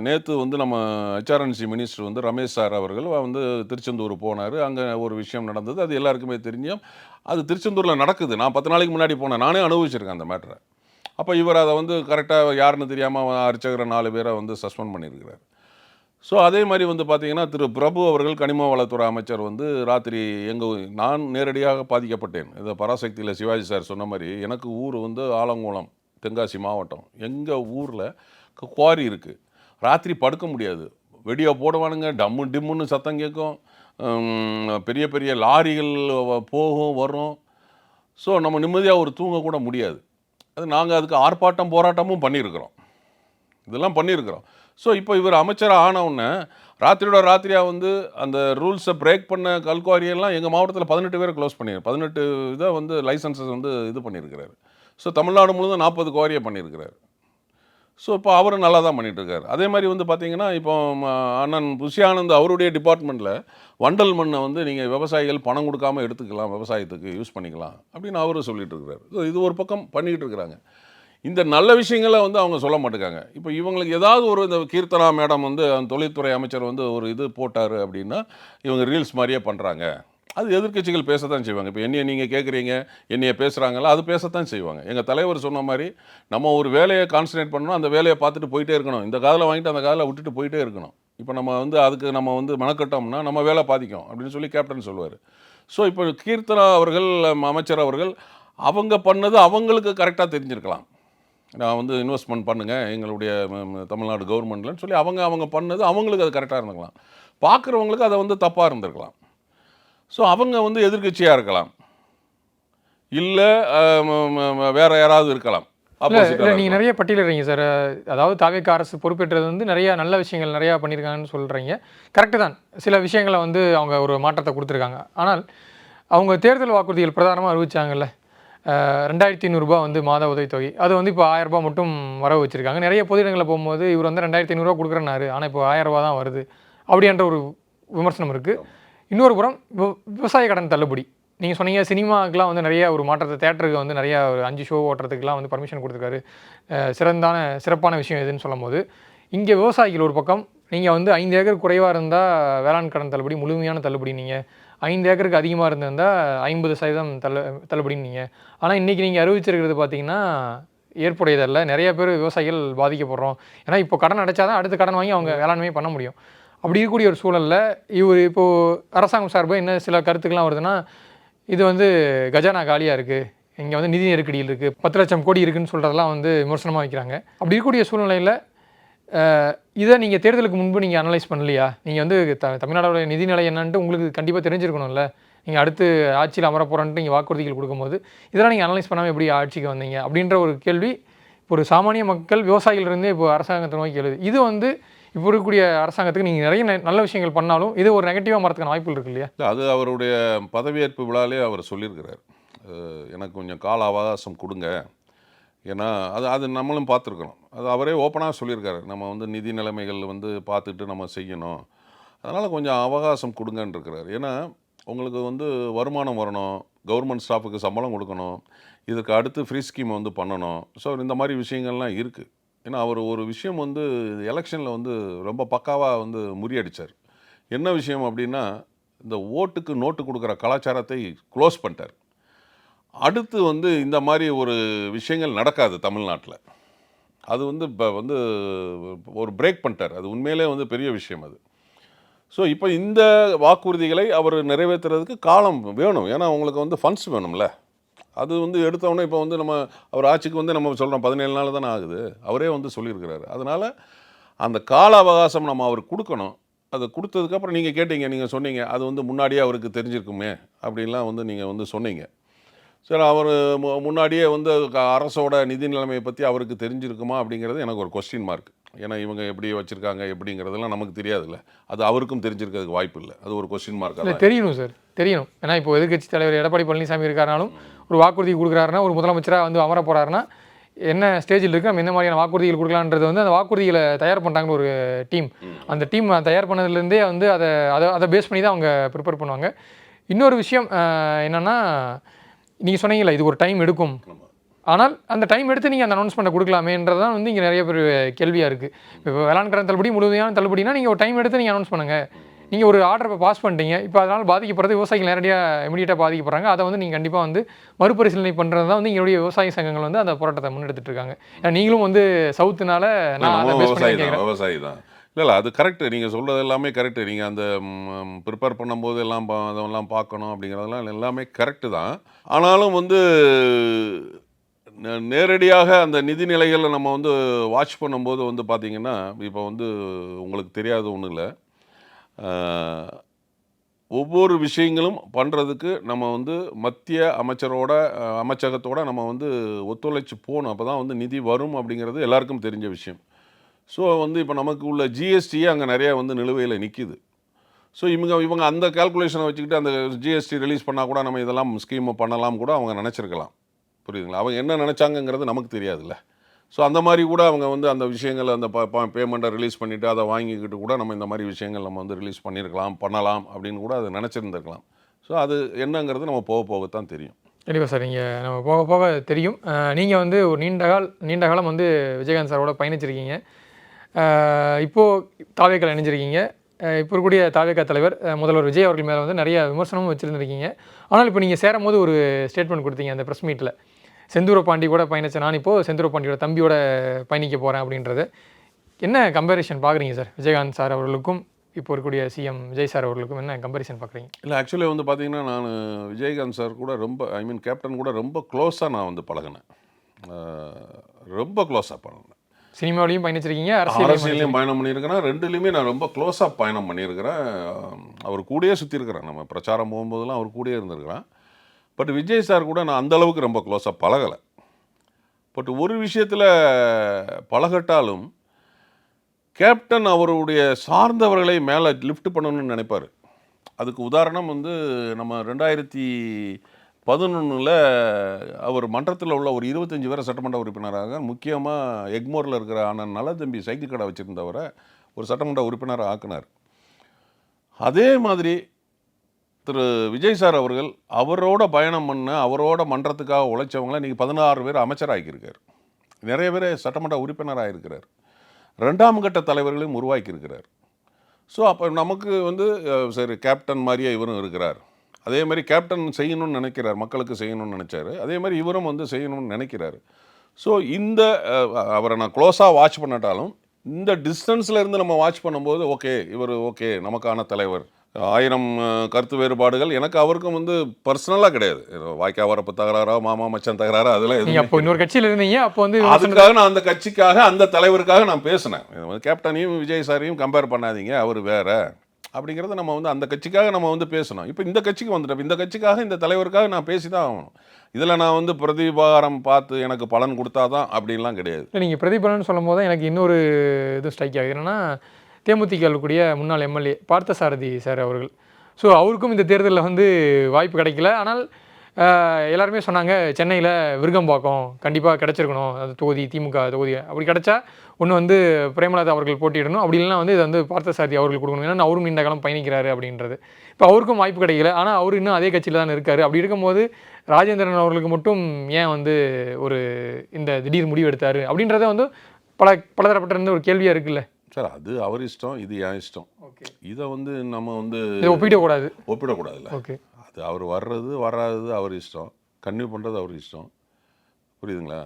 நேற்று வந்து நம்ம ஹெச்ஆர்என்சி மினிஸ்டர் வந்து ரமேஷ் சார் அவர்கள் வந்து திருச்செந்தூர் போனார். அங்கே ஒரு விஷயம் நடந்தது, அது எல்லாருக்குமே தெரியும். அது திருச்செந்தூரில் நடக்குது. நான் 10 நாளைக்கு முன்னாடி போனேன், நானே அனுபவிச்சிருக்கேன் அந்த மேட்டரை. அப்போ இவர் அதை வந்து கரெக்டாக யாருன்னு தெரியாமல் அர்ச்சகரை 4 பேரை வந்து சஸ்பெண்ட் பண்ணியிருக்கிறார். ஸோ அதே மாதிரி வந்து பார்த்தீங்கன்னா திரு பிரபு அவர்கள் கனிம வளத்துறை அமைச்சர் வந்து ராத்திரி நான் நேரடியாக பாதிக்கப்பட்டேன். இதை பராசக்தியில் சிவாஜி சார் சொன்ன மாதிரி எனக்கு ஊர் வந்து ஆலங்குளம், தென்காசி மாவட்டம். எங்கள் ஊரில் குவாரி இருக்குது. ராத்திரி படுக்க முடியாது. வெடியை போடுவானுங்க, டம்மு டிம்முன்னு சத்தம் கேட்கும், பெரிய பெரிய லாரிகள் போகும் வரும். ஸோ நம்ம நிம்மதியாக ஒரு தூங்கக்கூட முடியாது. அது நாங்கள் அதுக்கு ஆர்ப்பாட்டம் போராட்டமும் பண்ணியிருக்கிறோம், இதெல்லாம் பண்ணியிருக்கிறோம். ஸோ இப்போ இவர் அமைச்சராக ஆனவுடனே ராத்திரியோட ராத்திரியாக வந்து அந்த ரூல்ஸை பிரேக் பண்ண கல்குவாரியெல்லாம் எங்கள் மாவட்டத்தில் 18 பேரை க்ளோஸ் பண்ணிடு, 18 இதை வந்து லைசன்ஸஸ் வந்து இது பண்ணியிருக்கிறாரு. ஸோ தமிழ்நாடு முழுவதும் 40 குவாரியை பண்ணியிருக்கிறார். ஸோ இப்போ அவரும் நல்லா தான் பண்ணிகிட்ருக்காரு. அதே மாதிரி வந்து பார்த்திங்கன்னா இப்போ அண்ணன் புஷி ஆனந்த் அவருடைய டிபார்ட்மெண்ட்டில் வண்டல் மண்ணை வந்து நீங்கள் விவசாயிகள் பணம் கொடுக்காமல் எடுத்துக்கலாம், விவசாயத்துக்கு யூஸ் பண்ணிக்கலாம் அப்படின்னு அவரும் சொல்லிட்டு இருக்கிறார். ஸோ இது ஒரு பக்கம் பண்ணிக்கிட்டு இருக்கிறாங்க. இந்த நல்ல விஷயங்களை வந்து அவங்க சொல்ல மாட்டேங்காங்க. இப்போ இவங்களுக்கு ஏதாவது ஒரு இந்த கீர்த்தனா மேடம் வந்து தொழில்துறை அமைச்சர் வந்து ஒரு இது போட்டார் அப்படின்னா இவங்க ரீல்ஸ் மாதிரியே பண்ணுறாங்க. அது எதிர்க்கட்சிகள் பேசத்தான் செய்வாங்க. இப்போ என்னைய நீங்கள் கேட்குறீங்க, என்னைய பேசுகிறாங்களா, அது பேசத்தான் செய்வாங்க. எங்கள் தலைவர் சொன்ன மாதிரி நம்ம ஒரு வேலையை கான்சன்ட்ரேட் பண்ணணும், அந்த வேலையை பார்த்துட்டு போயிட்டே இருக்கணும். இந்த காதில் வாங்கிட்டு அந்த காதில் விட்டுட்டு போயிட்டே இருக்கணும். இப்போ நம்ம வந்து அதுக்கு நம்ம வந்து மெனக்கட்டோம்னா நம்ம வேலை பாதிக்கும் அப்படின்னு சொல்லி கேப்டன் சொல்லுவார். ஸோ இப்போ கீர்த்தனா அவர்கள் அமைச்சர் அவர்கள் அவங்க பண்ணது அவங்களுக்கு கரெக்டாக தெரிஞ்சிருக்கலாம். நான் வந்து இன்வெஸ்ட்மெண்ட் பண்ணுங்கள் எங்களுடைய தமிழ்நாடு கவர்மெண்ட்லன்னு சொல்லி அவங்க பண்ணது அவங்களுக்கு அது கரெக்டாக இருந்திருக்கலாம். பார்க்குறவங்களுக்கு அதை வந்து தப்பாக இருந்திருக்கலாம். ஸோ அவங்க வந்து எதிர்க்கட்சியாக இருக்கலாம், இல்லை வேறு யாராவது இருக்கலாம். இல்லை நீங்கள் நிறைய பட்டியலிடுறீங்க சார். அதாவது தாவேக்கா அரசு பொறுப்பேற்றது வந்து நிறையா நல்ல விஷயங்கள் நிறையா பண்ணியிருக்காங்கன்னு சொல்கிறீங்க. கரெக்டு தான், சில விஷயங்களை வந்து அவங்க ஒரு மாற்றத்தை கொடுத்துருக்காங்க. ஆனால் அவங்க தேர்தல் வாக்குறுதிகள் பிரதானமாக அறிவிச்சாங்கல்ல, 2500 ரூபா வந்து மாத உதவித்தொகை, அது வந்து இப்போ 1000 ரூபா மட்டும் வரவு வச்சுருக்காங்க. நிறைய பொது இடங்களில் போகும்போது இவர் வந்து 2500 ரூபா கொடுக்குறேன்னாரு, ஆனால் இப்போ 1000 ரூபா தான் வருது அப்படின்ற ஒரு விமர்சனம் இருக்குது. இன்னொரு புறம் விவசாய கடன் தள்ளுபடி, நீங்கள் சொன்னீங்க சினிமாவுக்குலாம் வந்து நிறைய ஒரு மாற்றத்தை, தேட்டருக்கு வந்து நிறையா ஒரு 5 ஷோ ஓட்டுறதுக்குலாம் வந்து பர்மிஷன் கொடுத்துருக்காரு. சிறப்பான விஷயம் எதுன்னு சொல்லும் போது, இங்கே விவசாயிகள் ஒரு பக்கம் நீங்கள் வந்து 5 ஏக்கர் குறைவாக இருந்தால் வேளாண் கடன் தள்ளுபடி முழுமையான தள்ளுபடி, நீங்கள் 5 ஏக்கருக்கு அதிகமாக இருந்திருந்தால் 50% தள்ளுபடின்னு நீங்கள். ஆனால் இன்றைக்கி நீங்கள் அறிவிச்சிருக்கிறது பார்த்தீங்கன்னா ஏற்புடையதல்ல. நிறைய பேர் விவசாயிகள் பாதிக்கப்படுறோம். ஏன்னா இப்போ கடன் அடைச்சாதான் அடுத்த கடன் வாங்கி அவங்க வேளாண்மையை பண்ண முடியும். அப்படி இருக்கக்கூடிய ஒரு சூழலில் இவர் இப்போது அரசாங்கம் சார்பாக என்ன சில கருத்துக்கெலாம் வருதுன்னா, இது வந்து கஜானா காலியாக இருக்குது, இங்கே வந்து நிதி நெருக்கடியில் இருக்குது, 10 லட்சம் கோடி இருக்குதுன்னு சொல்கிறதெல்லாம் வந்து விமர்சனமாக வைக்கிறாங்க. அப்படி இருக்கக்கூடிய சூழ்நிலையில் இதை நீங்கள் தேர்தலுக்கு முன்பு நீங்கள் அனலைஸ் பண்ணலையா? நீங்கள் வந்து தமிழ்நாடோட நிதிநிலை என்னன்ட்டு உங்களுக்கு கண்டிப்பாக தெரிஞ்சிருக்கணும்ல. நீங்கள் அடுத்து ஆட்சியில் அமர போகிறோன்ட்டு நீங்கள் வாக்குறுதிகள் கொடுக்கும்போது இதெல்லாம் நீங்கள் அனலைஸ் பண்ணாமல் எப்படி ஆட்சிக்கு வந்தீங்க அப்படின்ற ஒரு கேள்வி ஒரு சாமானிய மக்கள் விவசாயிகளிலிருந்தே இப்போ அரசாங்கத்தை நோக்கி எழுது. இது வந்து இப்போ இருக்கக்கூடிய அரசாங்கத்துக்கு நீங்கள் நிறைய நல்ல விஷயங்கள் பண்ணாலும் இது ஒரு நெகட்டிவாக மாறதுக்கான வாய்ப்புகள் இருக்கு இல்லையா? அது அவருடைய பதவியேற்பு விழாலே அவர் சொல்லியிருக்கிறார், எனக்கு கொஞ்சம் கால அவகாசம் கொடுங்க. ஏன்னா அது நம்மளும் பார்த்துருக்கணும். அது அவரே ஓப்பனாக சொல்லியிருக்காரு, நம்ம வந்து நிதி நிலைமைகள் வந்து பார்த்துட்டு நம்ம செய்யணும், அதனால் கொஞ்சம் அவகாசம் கொடுங்கன்னு இருக்கிறார். ஏன்னா உங்களுக்கு வந்து வருமானம் வரணும், கவர்மெண்ட் ஸ்டாஃபுக்கு சம்பளம் கொடுக்கணும், இதுக்கு அடுத்து ஃப்ரீ ஸ்கீம் வந்து பண்ணணும். ஸோ இந்த மாதிரி விஷயங்கள்லாம் இருக்குது. ஏன்னா அவர் ஒரு விஷயம் வந்து எலெக்ஷனில் வந்து ரொம்ப பக்காவாக வந்து முறியடித்தார். என்ன விஷயம் அப்படின்னா, இந்த ஓட்டுக்கு நோட்டு கொடுக்குற கலாச்சாரத்தை க்ளோஸ் பண்ணிட்டார். அடுத்து வந்து இந்த மாதிரி ஒரு விஷயங்கள் நடக்காது தமிழ்நாட்டில். அது வந்து இப்போ வந்து ஒரு பிரேக் பண்ணிட்டார். அது உண்மையிலே வந்து பெரிய விஷயம் அது. ஸோ இப்போ இந்த வாக்குறுதிகளை அவர் நிறைவேற்றுறதுக்கு காலம் வேணும். ஏன்னா அவங்களுக்கு வந்து ஃபண்ட்ஸ் வேணும்ல. அது வந்து எடுத்தவொடனே இப்போ வந்து அவர் ஆட்சிக்கு வந்து நம்ம சொல்கிறோம் 17 நாள் தானே ஆகுது, அவரே வந்து சொல்லியிருக்கிறாரு. அதனால் அந்த கால அவகாசம் நம்ம அவருக்கு கொடுக்கணும். அதை கொடுத்ததுக்கப்புறம் நீங்கள் கேட்டீங்க, நீங்கள் சொன்னீங்க அது வந்து முன்னாடியே அவருக்கு தெரிஞ்சிருக்குமே அப்படின்லாம் வந்து நீங்கள் வந்து சொன்னீங்க. சரி, அவர் முன்னாடியே வந்து அரசோட நிதி நிலைமையை பற்றி அவருக்கு தெரிஞ்சிருக்குமா அப்படிங்கிறது எனக்கு ஒரு கொஸ்டின் மார்க். ஏன்னா இவங்க எப்படி வச்சுருக்காங்க எப்படிங்கிறதெல்லாம் நமக்கு தெரியாதுல்ல, அது அவருக்கும் தெரிஞ்சிருக்கிறதுக்கு வாய்ப்பு இல்லை. அது ஒரு கொஸ்டின் மார்க். இல்லை, தெரியணும் சார், தெரியணும். ஏன்னா இப்போ எதிர்க்கட்சி தலைவர் எடப்பாடி பழனிசாமி இருக்காருனாலும் ஒரு வாக்குறுதி கொடுக்குறாருன்னா, ஒரு முதலமைச்சராக வந்து அமர போகிறாருன்னா என்ன ஸ்டேஜில் இருக்குது, நம்ம என்ன மாதிரியான வாக்குறுதிகள் கொடுக்கலான்றது வந்து அந்த வாக்குறுதிகளை தயார் பண்ணுறாங்க ஒரு டீம். அந்த டீம் தயார் பண்ணதுலேருந்தே வந்து அதை அதை அதை பேஸ் பண்ணி தான் அவங்க ப்ரிப்பேர் பண்ணுவாங்க. இன்னொரு விஷயம் என்னென்னா, நீங்கள் சொன்னீங்கல்ல இது ஒரு டைம் எடுக்கும், ஆனால் அந்த டைம் எடுத்து நீங்கள் அந்த அனௌன்ஸ்மெண்ட்டை கொடுக்கலாமேன்றது தான் வந்து இங்கே நிறைய பேர் கேள்வியாக இருக்குது. இப்போ வேளாண் கடன் தள்ளுபடி முழுமையான தள்ளுபடினா நீங்கள் ஒரு டைம் எடுத்து நீங்கள் அனௌன்ஸ் பண்ணுங்கள். நீங்கள் ஒரு ஆர்டரை இப்போ பாஸ் பண்ணிட்டீங்க, இப்போ அதனால் பாதிக்கப்படுறது விவசாயிகள் நேரடியாக இமீடியட்டாக பாதிக்கப்படுறாங்க. அதை வந்து நீங்கள் கண்டிப்பாக வந்து மறுபரிசீலனை பண்ணுறது தான் வந்து எங்களுடைய விவசாய சங்கங்கள் வந்து அந்த போராட்டத்தை முன்னெடுத்துட்டு இருக்காங்க. ஏன்னா நீங்களும் வந்து சவுத்துனால நான் அதை பேஸ் பண்ணி கேட்குறேன். விவசாயி தான். இல்லை அது கரெக்டு, நீங்கள் சொல்கிறது எல்லாமே கரெக்டு. நீங்கள் அந்த ப்ரிப்பேர் பண்ணும்போது எல்லாம் அதெல்லாம் பார்க்கணும் அப்படிங்கிறதெல்லாம் எல்லாமே கரெக்டு தான். ஆனாலும் வந்து நேரடியாக அந்த நிதிநிலைகளை நம்ம வந்து வாட்ச் பண்ணும்போது வந்து பார்த்திங்கன்னா, இப்போ வந்து உங்களுக்கு தெரியாத ஒன்றும் இல்லை, ஒவ்வொரு விஷயங்களும் பண்ணுறதுக்கு நம்ம வந்து மத்திய அமைச்சகத்தோட நம்ம வந்து ஒத்துழைச்சி போகணும். அப்போ தான் வந்து நிதி வரும் அப்படிங்கிறது எல்லாருக்கும் தெரிஞ்ச விஷயம். ஸோ வந்து இப்போ நமக்கு உள்ள ஜிஎஸ்டியே அங்கே நிறையா வந்து நிலுவையில் நிற்கிது. ஸோ இவங்க அந்த கால்குலேஷனை வச்சுக்கிட்டு அந்த ஜிஎஸ்டி ரிலீஸ் பண்ணால் கூட நம்ம இதெல்லாம் ஸ்கீமை பண்ணலாம் கூட அவங்க நினச்சிருக்கலாம். புரியுதுங்களா? அவங்க என்ன நினச்சாங்கங்கிறது நமக்கு தெரியாதுல்ல. ஸோ அந்த மாதிரி கூட அவங்க வந்து அந்த விஷயங்கள் அந்த பேமெண்ட்டை ரிலீஸ் பண்ணிவிட்டு அதை வாங்கிக்கிட்டு கூட நம்ம இந்த மாதிரி விஷயங்கள் நம்ம வந்து ரிலீஸ் பண்ணலாம் அப்படின்னு கூட அதை நினச்சிருந்துருக்கலாம். ஸோ அது என்னங்கிறது நம்ம போக போகத்தான் தெரியும். கண்டிப்பாக சார், நீங்கள் நம்ம போக போக தெரியும். நீங்கள் வந்து ஒரு நீண்ட காலம் வந்து விஜயகாந்த் சாரோட பயணிச்சிருக்கீங்க. இப்போது தாவேக்கால இணைஞ்சிருக்கீங்க. இப்போ இருக்கக்கூடிய தாவேக்கா தலைவர் முதல்வர் விஜய் அவர்கள் மேலே வந்து நிறைய விமர்சனமும் வச்சுருந்துருக்கீங்க. ஆனால் இப்போ நீங்கள் சேரும் போது ஒரு ஸ்டேட்மெண்ட் கொடுத்தீங்க அந்த ப்ரெஸ் மீட்டில், செந்தூர பாண்டி கூட பயணித்தேன், நான் இப்போது செந்தூர பாண்டியோட தம்பியோட பயணிக்க போகிறேன் அப்படின்றது. என்ன கம்பேரிஷன் பார்க்குறீங்க சார்? விஜயகாந்த் சார் அவர்களுக்கும் இப்போ இருக்கக்கூடிய சிஎம் விஜய் சார் அவர்களுக்கும் என்ன கம்பேரிசன் பார்க்குறீங்க? இல்லை ஆக்சுவலி வந்து பார்த்தீங்கன்னா, நான் விஜயகாந்த் சார் கூட ரொம்ப கேப்டன் கூட ரொம்ப க்ளோஸாக நான் வந்து பழகினேன். ரொம்ப க்ளோஸாக பழகினேன். சினிமாவிலையும் பயணிச்சிருக்கீங்க, அரசியலையும் பயணம் பண்ணியிருக்கிறேன். ரெண்டுலேயுமே நான் ரொம்ப க்ளோஸாக பயணம் பண்ணியிருக்கிறேன். அவர் கூடயே சுற்றிருக்கிறேன். நம்ம பிரச்சாரம் போகும்போதெல்லாம் அவர் கூடயே இருந்திருக்கிறேன். பட் விஜய் சார் கூட நான் அந்தளவுக்கு ரொம்ப க்ளோஸாக பழகலை. பட் ஒரு விஷயத்தில் பழகட்டாலும் கேப்டன் அவருடைய சார்ந்தவர்களை மேலே லிஃப்ட் பண்ணணும்னு நினைப்பார். அதுக்கு உதாரணம் வந்து நம்ம 2011 அவர் மன்றத்தில் உள்ள ஒரு 25 பேரை சட்டமன்ற உறுப்பினராக, முக்கியமாக எக்மோரில் இருக்கிற அண்ணன் நலதம்பி சைக்கிள் கடை வச்சுருந்தவரை ஒரு சட்டமன்ற உறுப்பினராக ஆக்கினார். அதே மாதிரி திரு விஜய் சார் அவர்கள் அவரோட பயணம் பண்ண, அவரோட மன்றத்துக்காக உழைச்சவங்கள இன்றைக்கி 16 பேர் அமைச்சராகியிருக்கார். நிறைய பேர் சட்டமன்ற உறுப்பினராக இருக்கிறார். 2ஆம் கட்ட தலைவர்களையும் உருவாக்கியிருக்கிறார். ஸோ அப்போ நமக்கு வந்து சரி கேப்டன் மாதிரியே இவரும் இருக்கிறார். அதே மாதிரி கேப்டன் செய்யணும்னு நினைக்கிறார், மக்களுக்கு செய்யணும்னு நினச்சார். அதே மாதிரி இவரும் வந்து செய்யணும்னு நினைக்கிறார். ஸோ இந்த அவரை நான் க்ளோஸாக வாட்ச் பண்ணட்டாலும் இந்த டிஸ்டன்ஸில் இருந்து நம்ம வாட்ச் பண்ணும்போது இவர் நமக்கான தலைவர். 1000 கருத்து வேறுபாடுகள் எனக்கு அவருக்கும் வந்து பர்சனலாக கிடையாது. வாய்க்கா வரப்பு தகராறோ மாமா மச்சான் தகராறோ அதெல்லாம் எதுவும். அப்போ இன்னொரு கட்சியில் இருந்தீங்க, அப்போ வந்து அதுக்காக நான் அந்த கட்சிக்காக அந்த தலைவருக்காக நான் பேசினேன். கேப்டனையும் விஜய் சாரையும் கம்பேர் பண்ணாதீங்க, அவர் வேற அப்படிங்கிறத நம்ம வந்து அந்த கட்சிக்காக நம்ம வந்து பேசணும். இப்போ இந்த கட்சிக்கு வந்துட்டோம், இந்த கட்சிக்காக இந்த தலைவருக்காக நான் பேசி தான் ஆகணும். இதில் நான் வந்து பிரதிபாரம் பார்த்து எனக்கு பலன் கொடுத்தாதான் அப்படின்லாம் கிடையாது. நீங்கள் பிரதிபலன் சொல்லும் போது தான் எனக்கு இன்னொரு இது ஸ்ட்ரைக் ஆகுது. என்னென்னா, தேமுதிக இருக்கக்கூடிய முன்னாள் எம்எல்ஏ பார்த்தசாரதி சார் அவர்கள். ஸோ அவருக்கும் இந்த தேர்தலில் வந்து வாய்ப்பு கிடைக்கல. ஆனால் எல்லாருமே சொன்னாங்க சென்னையில் விருகம்பாக்கம் கண்டிப்பாக கிடச்சிருக்கணும், அது தொகுதி திமுக தொகுதி. அப்படி கிடச்சா ஒன்று வந்து பிரேமலதா அவர்கள் போட்டியிடணும், அப்படி இல்லைனா வந்து இதை வந்து பார்த்தசாரதி அவர்கள் கொடுக்கணும். ஏன்னா அவரும் நீண்ட காலம் பயணிக்கிறாரு அப்படின்றது. இப்போ அவருக்கும் வாய்ப்பு கிடைக்கல, ஆனால் அவர் இன்னும் அதே கட்சியில் தான் இருக்கார். அப்படி இருக்கும்போது ராஜேந்திரன் அவர்களுக்கு மட்டும் ஏன் வந்து ஒரு இந்த திடீர் முடிவு எடுத்தார் அப்படின்றத வந்து பலதரப்பட்ட இருந்த ஒரு கேள்வியாக இருக்குல்ல சார். அது அவர் இஷ்டம், இது என் இஷ்டம். இதை வந்து நம்ம வந்து ஒப்பிடக்கூடாதுல்ல. அது அவர் வராதது அவர் இஷ்டம், கன்டினியூ பண்ணுறது அவர் இஷ்டம். புரியுதுங்களா?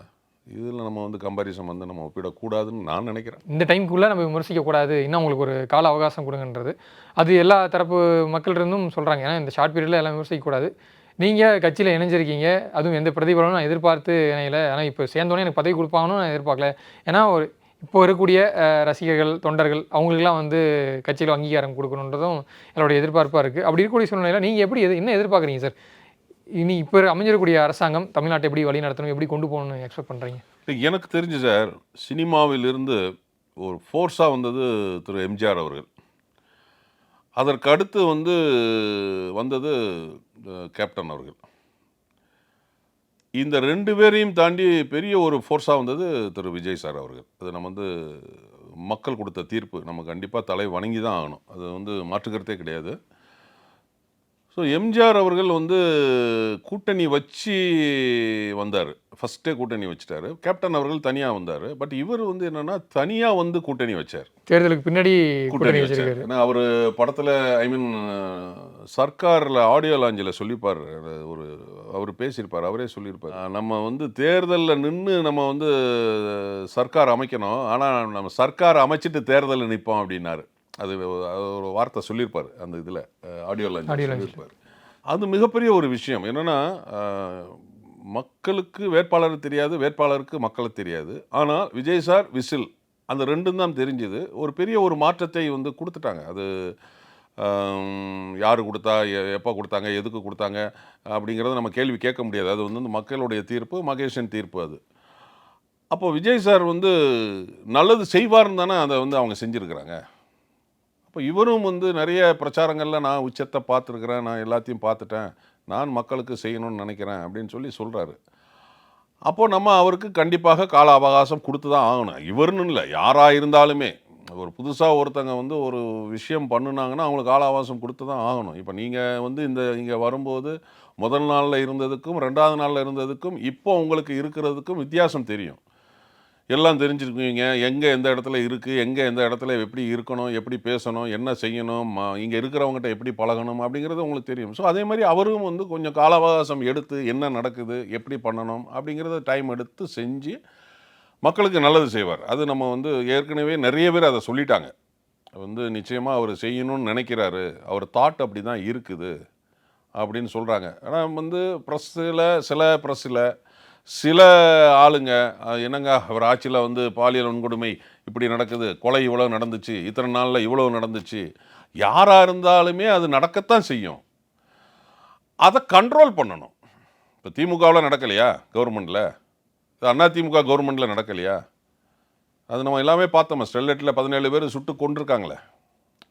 இதில் நம்ம வந்து கம்பாரிசன் வந்து நம்ம ஒப்பிடக்கூடாதுன்னு நான் நினைக்கிறேன். இந்த டைமுக்குள்ளே நம்ம விமர்சிக்கக்கூடாது, இன்னும் அவங்களுக்கு ஒரு கால அவகாசம் கொடுங்கன்றது அது எல்லா தரப்பு மக்கள் இருந்தும் சொல்கிறாங்க. ஏன்னா இந்த ஷார்ட் பீரியடில் எல்லாம் விமர்சிக்கக்கூடாது. நீங்கள் கட்சியில் இணைஞ்சிருக்கீங்க, அதுவும் எந்த பிரதிபலனும் நான் எதிர்பார்த்து இணையில. ஆனால் இப்போ சேர்ந்தோடனே எனக்கு பதவி கொடுப்பாங்கன்னு நான் எதிர்பார்க்கல. ஏன்னா இப்போ இருக்கக்கூடிய ரசிகர்கள் தொண்டர்கள் அவங்களுக்குலாம் வந்து கட்சியில் அங்கீகாரம் கொடுக்கணுன்றதும் என்னோட எதிர்பார்ப்பாக இருக்குது. அப்படி இருக்கக்கூடிய சூழ்நிலையில் நீங்கள் எப்படி என்ன எதிர்பார்க்குறீங்க சார்? இனி இப்போ அமைஞ்சிருக்கக்கூடிய அரசாங்கம் தமிழ்நாட்டை எப்படி வழி நடத்தணும், எப்படி கொண்டு போகணும்னு எக்ஸ்பெக்ட் பண்ணுறீங்க? எனக்கு தெரிஞ்சு சார், சினிமாவிலிருந்து ஒரு ஃபோர்ஸாக வந்தது திரு எம்ஜிஆர் அவர்கள். அதற்கு அடுத்து வந்தது கேப்டன் அவர்கள். இந்த 2 பேரையும் தாண்டி பெரிய ஒரு ஃபோர்ஸாக வந்தது திரு விஜய் சார் அவர்கள். அது நம்ம வந்து மக்கள் கொடுத்த தீர்ப்பு. நம்ம கண்டிப்பாக தலை வணங்கி தான் ஆகணும். அது வந்து மாற்றுக்கருத்தே கிடையாது. ஸோ எம்ஜிஆர் அவர்கள் வந்து கூட்டணி வச்சு வந்தார். ஃபஸ்ட்டே கூட்டணி வச்சுட்டாரு. கேப்டன் அவர்கள் தனியாக வந்தார். பட் இவர் வந்து என்னென்னா தனியாக வந்து கூட்டணி வச்சார். தேர்தலுக்கு பின்னாடி கூட்டணி வச்சார். ஏன்னா அவர் படத்தில் சர்க்காரில் ஆடியோ லாஞ்சில் சொல்லிப்பார். ஒரு அவர் பேசியிருப்பார். அவரே சொல்லியிருப்பார். நம்ம வந்து தேர்தலில் நின்று நம்ம வந்து சர்க்கார் அமைக்கணும். ஆனால் நம்ம சர்க்கார் அமைச்சிட்டு தேர்தலில் நிற்போம் அப்படின்னாரு. அது ஒரு வார்த்தை சொல்லியிருப்பார் அந்த இதில் ஆடியோ லாஞ்சில் சொல்லியிருப்பார். அது மிகப்பெரிய ஒரு விஷயம். என்னென்னா மக்களுக்கு வேட்பாளர் தெரியாது, வேட்பாளருக்கு மக்களை தெரியாது. ஆனால் விஜய் சார், விசில் அந்த ரெண்டும் தான் தெரிஞ்சுது. ஒரு பெரிய ஒரு மாற்றத்தை வந்து கொடுத்துட்டாங்க. அது யார் கொடுத்தா, எப்போ கொடுத்தாங்க, எதுக்கு கொடுத்தாங்க அப்படிங்கிறத நம்ம கேள்வி கேட்க முடியாது. அது வந்து மக்களுடைய தீர்ப்பு, மகேஷன் தீர்ப்பு அது. அப்போ விஜய் சார் வந்து நல்லது செய்வார்னு தானே அதை வந்து அவங்க செஞ்சுருக்கிறாங்க. அப்போ இவரும் வந்து நிறைய பிரச்சாரங்களில் நான் உச்சத்தை பார்த்துருக்குறேன், நான் எல்லாத்தையும் பார்த்துட்டேன், நான் மக்களுக்கு செய்யணும்னு நினைக்கிறேன் அப்படின்னு சொல்லி சொல்கிறாரு. அப்போது நம்ம அவருக்கு கண்டிப்பாக கால அவகாசம் கொடுத்து தான் ஆகணும். இவருன்னு இல்லை, யாராக இருந்தாலுமே ஒரு புதுசாக ஒருத்தங்க வந்து ஒரு விஷயம் பண்ணுனாங்கன்னா அவங்களுக்கு கால அவகாசம் கொடுத்து தான் ஆகணும். இப்போ நீங்கள் வந்து இங்கே வரும்போது முதல் நாளில் இருந்ததுக்கும் 2வது நாளில் இருந்ததுக்கும் இப்போ உங்களுக்கு இருக்கிறதுக்கும் வித்தியாசம் தெரியும். எல்லாம் தெரிஞ்சிருக்குவீங்க. எங்கே எந்த இடத்துல இருக்குது, எங்கே எந்த இடத்துல எப்படி இருக்கணும், எப்படி பேசணும், என்ன செய்யணும், இங்கே இருக்கிறவங்ககிட்ட எப்படி பழகணும் அப்படிங்கிறது உங்களுக்கு தெரியும். ஸோ அதே மாதிரி அவரும் வந்து கொஞ்சம் கால அவகாசம் எடுத்து என்ன நடக்குது, எப்படி பண்ணணும் அப்படிங்கிறத டைம் எடுத்து செஞ்சு மக்களுக்கு நல்லது செய்வார். அது நம்ம வந்து ஏற்கனவே நிறைய பேர் அதை சொல்லிட்டாங்க. வந்து நிச்சயமாக அவர் செய்யணும்னு நினைக்கிறாரு, அவர் தாட் அப்படி தான் இருக்குது அப்படின்னு சொல்கிறாங்க. ஆனால் வந்து ப்ரெஸ்ஸில் சில ஆளுங்க என்னங்க அவர் ஆட்சியில் வந்து பாலியல் வன்கொடுமை இப்படி நடக்குது, கொலை இவ்வளோ நடந்துச்சு, இத்தனை நாளில் இவ்வளோ நடந்துச்சு, யாராக இருந்தாலுமே அது நடக்கத்தான் செய்யும். அதை கண்ட்ரோல் பண்ணணும். இப்போ திமுகவில் நடக்கலையா கவர்மெண்ட்டில், அதிமுக கவர்மெண்ட்டில் நடக்கலையா, அது நம்ம எல்லாமே பார்த்தோம். ஸ்டெர்லைட்டில் 17 பேர் சுட்டு கொண்டிருக்காங்களே,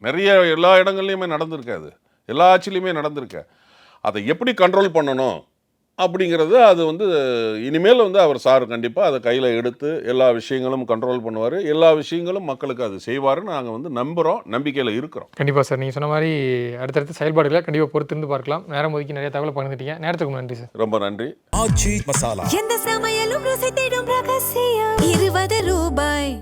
நிறைய எல்லா இடங்கள்லையுமே நடந்திருக்காது, எல்லா ஆட்சியிலையுமே நடந்திருக்கு. அதை எப்படி கண்ட்ரோல் பண்ணணும் அப்படிங்கிறது அது வந்து இனிமேல் வந்து அவர் சார் கண்டிப்பாக அதை கையில் எடுத்து எல்லா விஷயங்களும் கண்ட்ரோல் பண்ணுவார். எல்லா விஷயங்களும் மக்களுக்கு அது செய்வாருன்னு நாங்கள் வந்து நம்புகிறோம், நம்பிக்கையில் இருக்கிறோம். கண்டிப்பாக சார், நீங்கள் சொன்ன மாதிரி அடுத்தடுத்த செயல்பாடுகளை கண்டிப்பாக பொறுத்திருந்து பார்க்கலாம். நேரம் ஒதுக்கி நிறைய தகவல் பகிர்ந்துட்டீங்க. நேரத்துக்கு நன்றி சார். ரொம்ப நன்றி. ஆச்சி மசாலா, எந்த சமையலும் ருசி தேடும் ரகசியம், 20 ரூபாய்.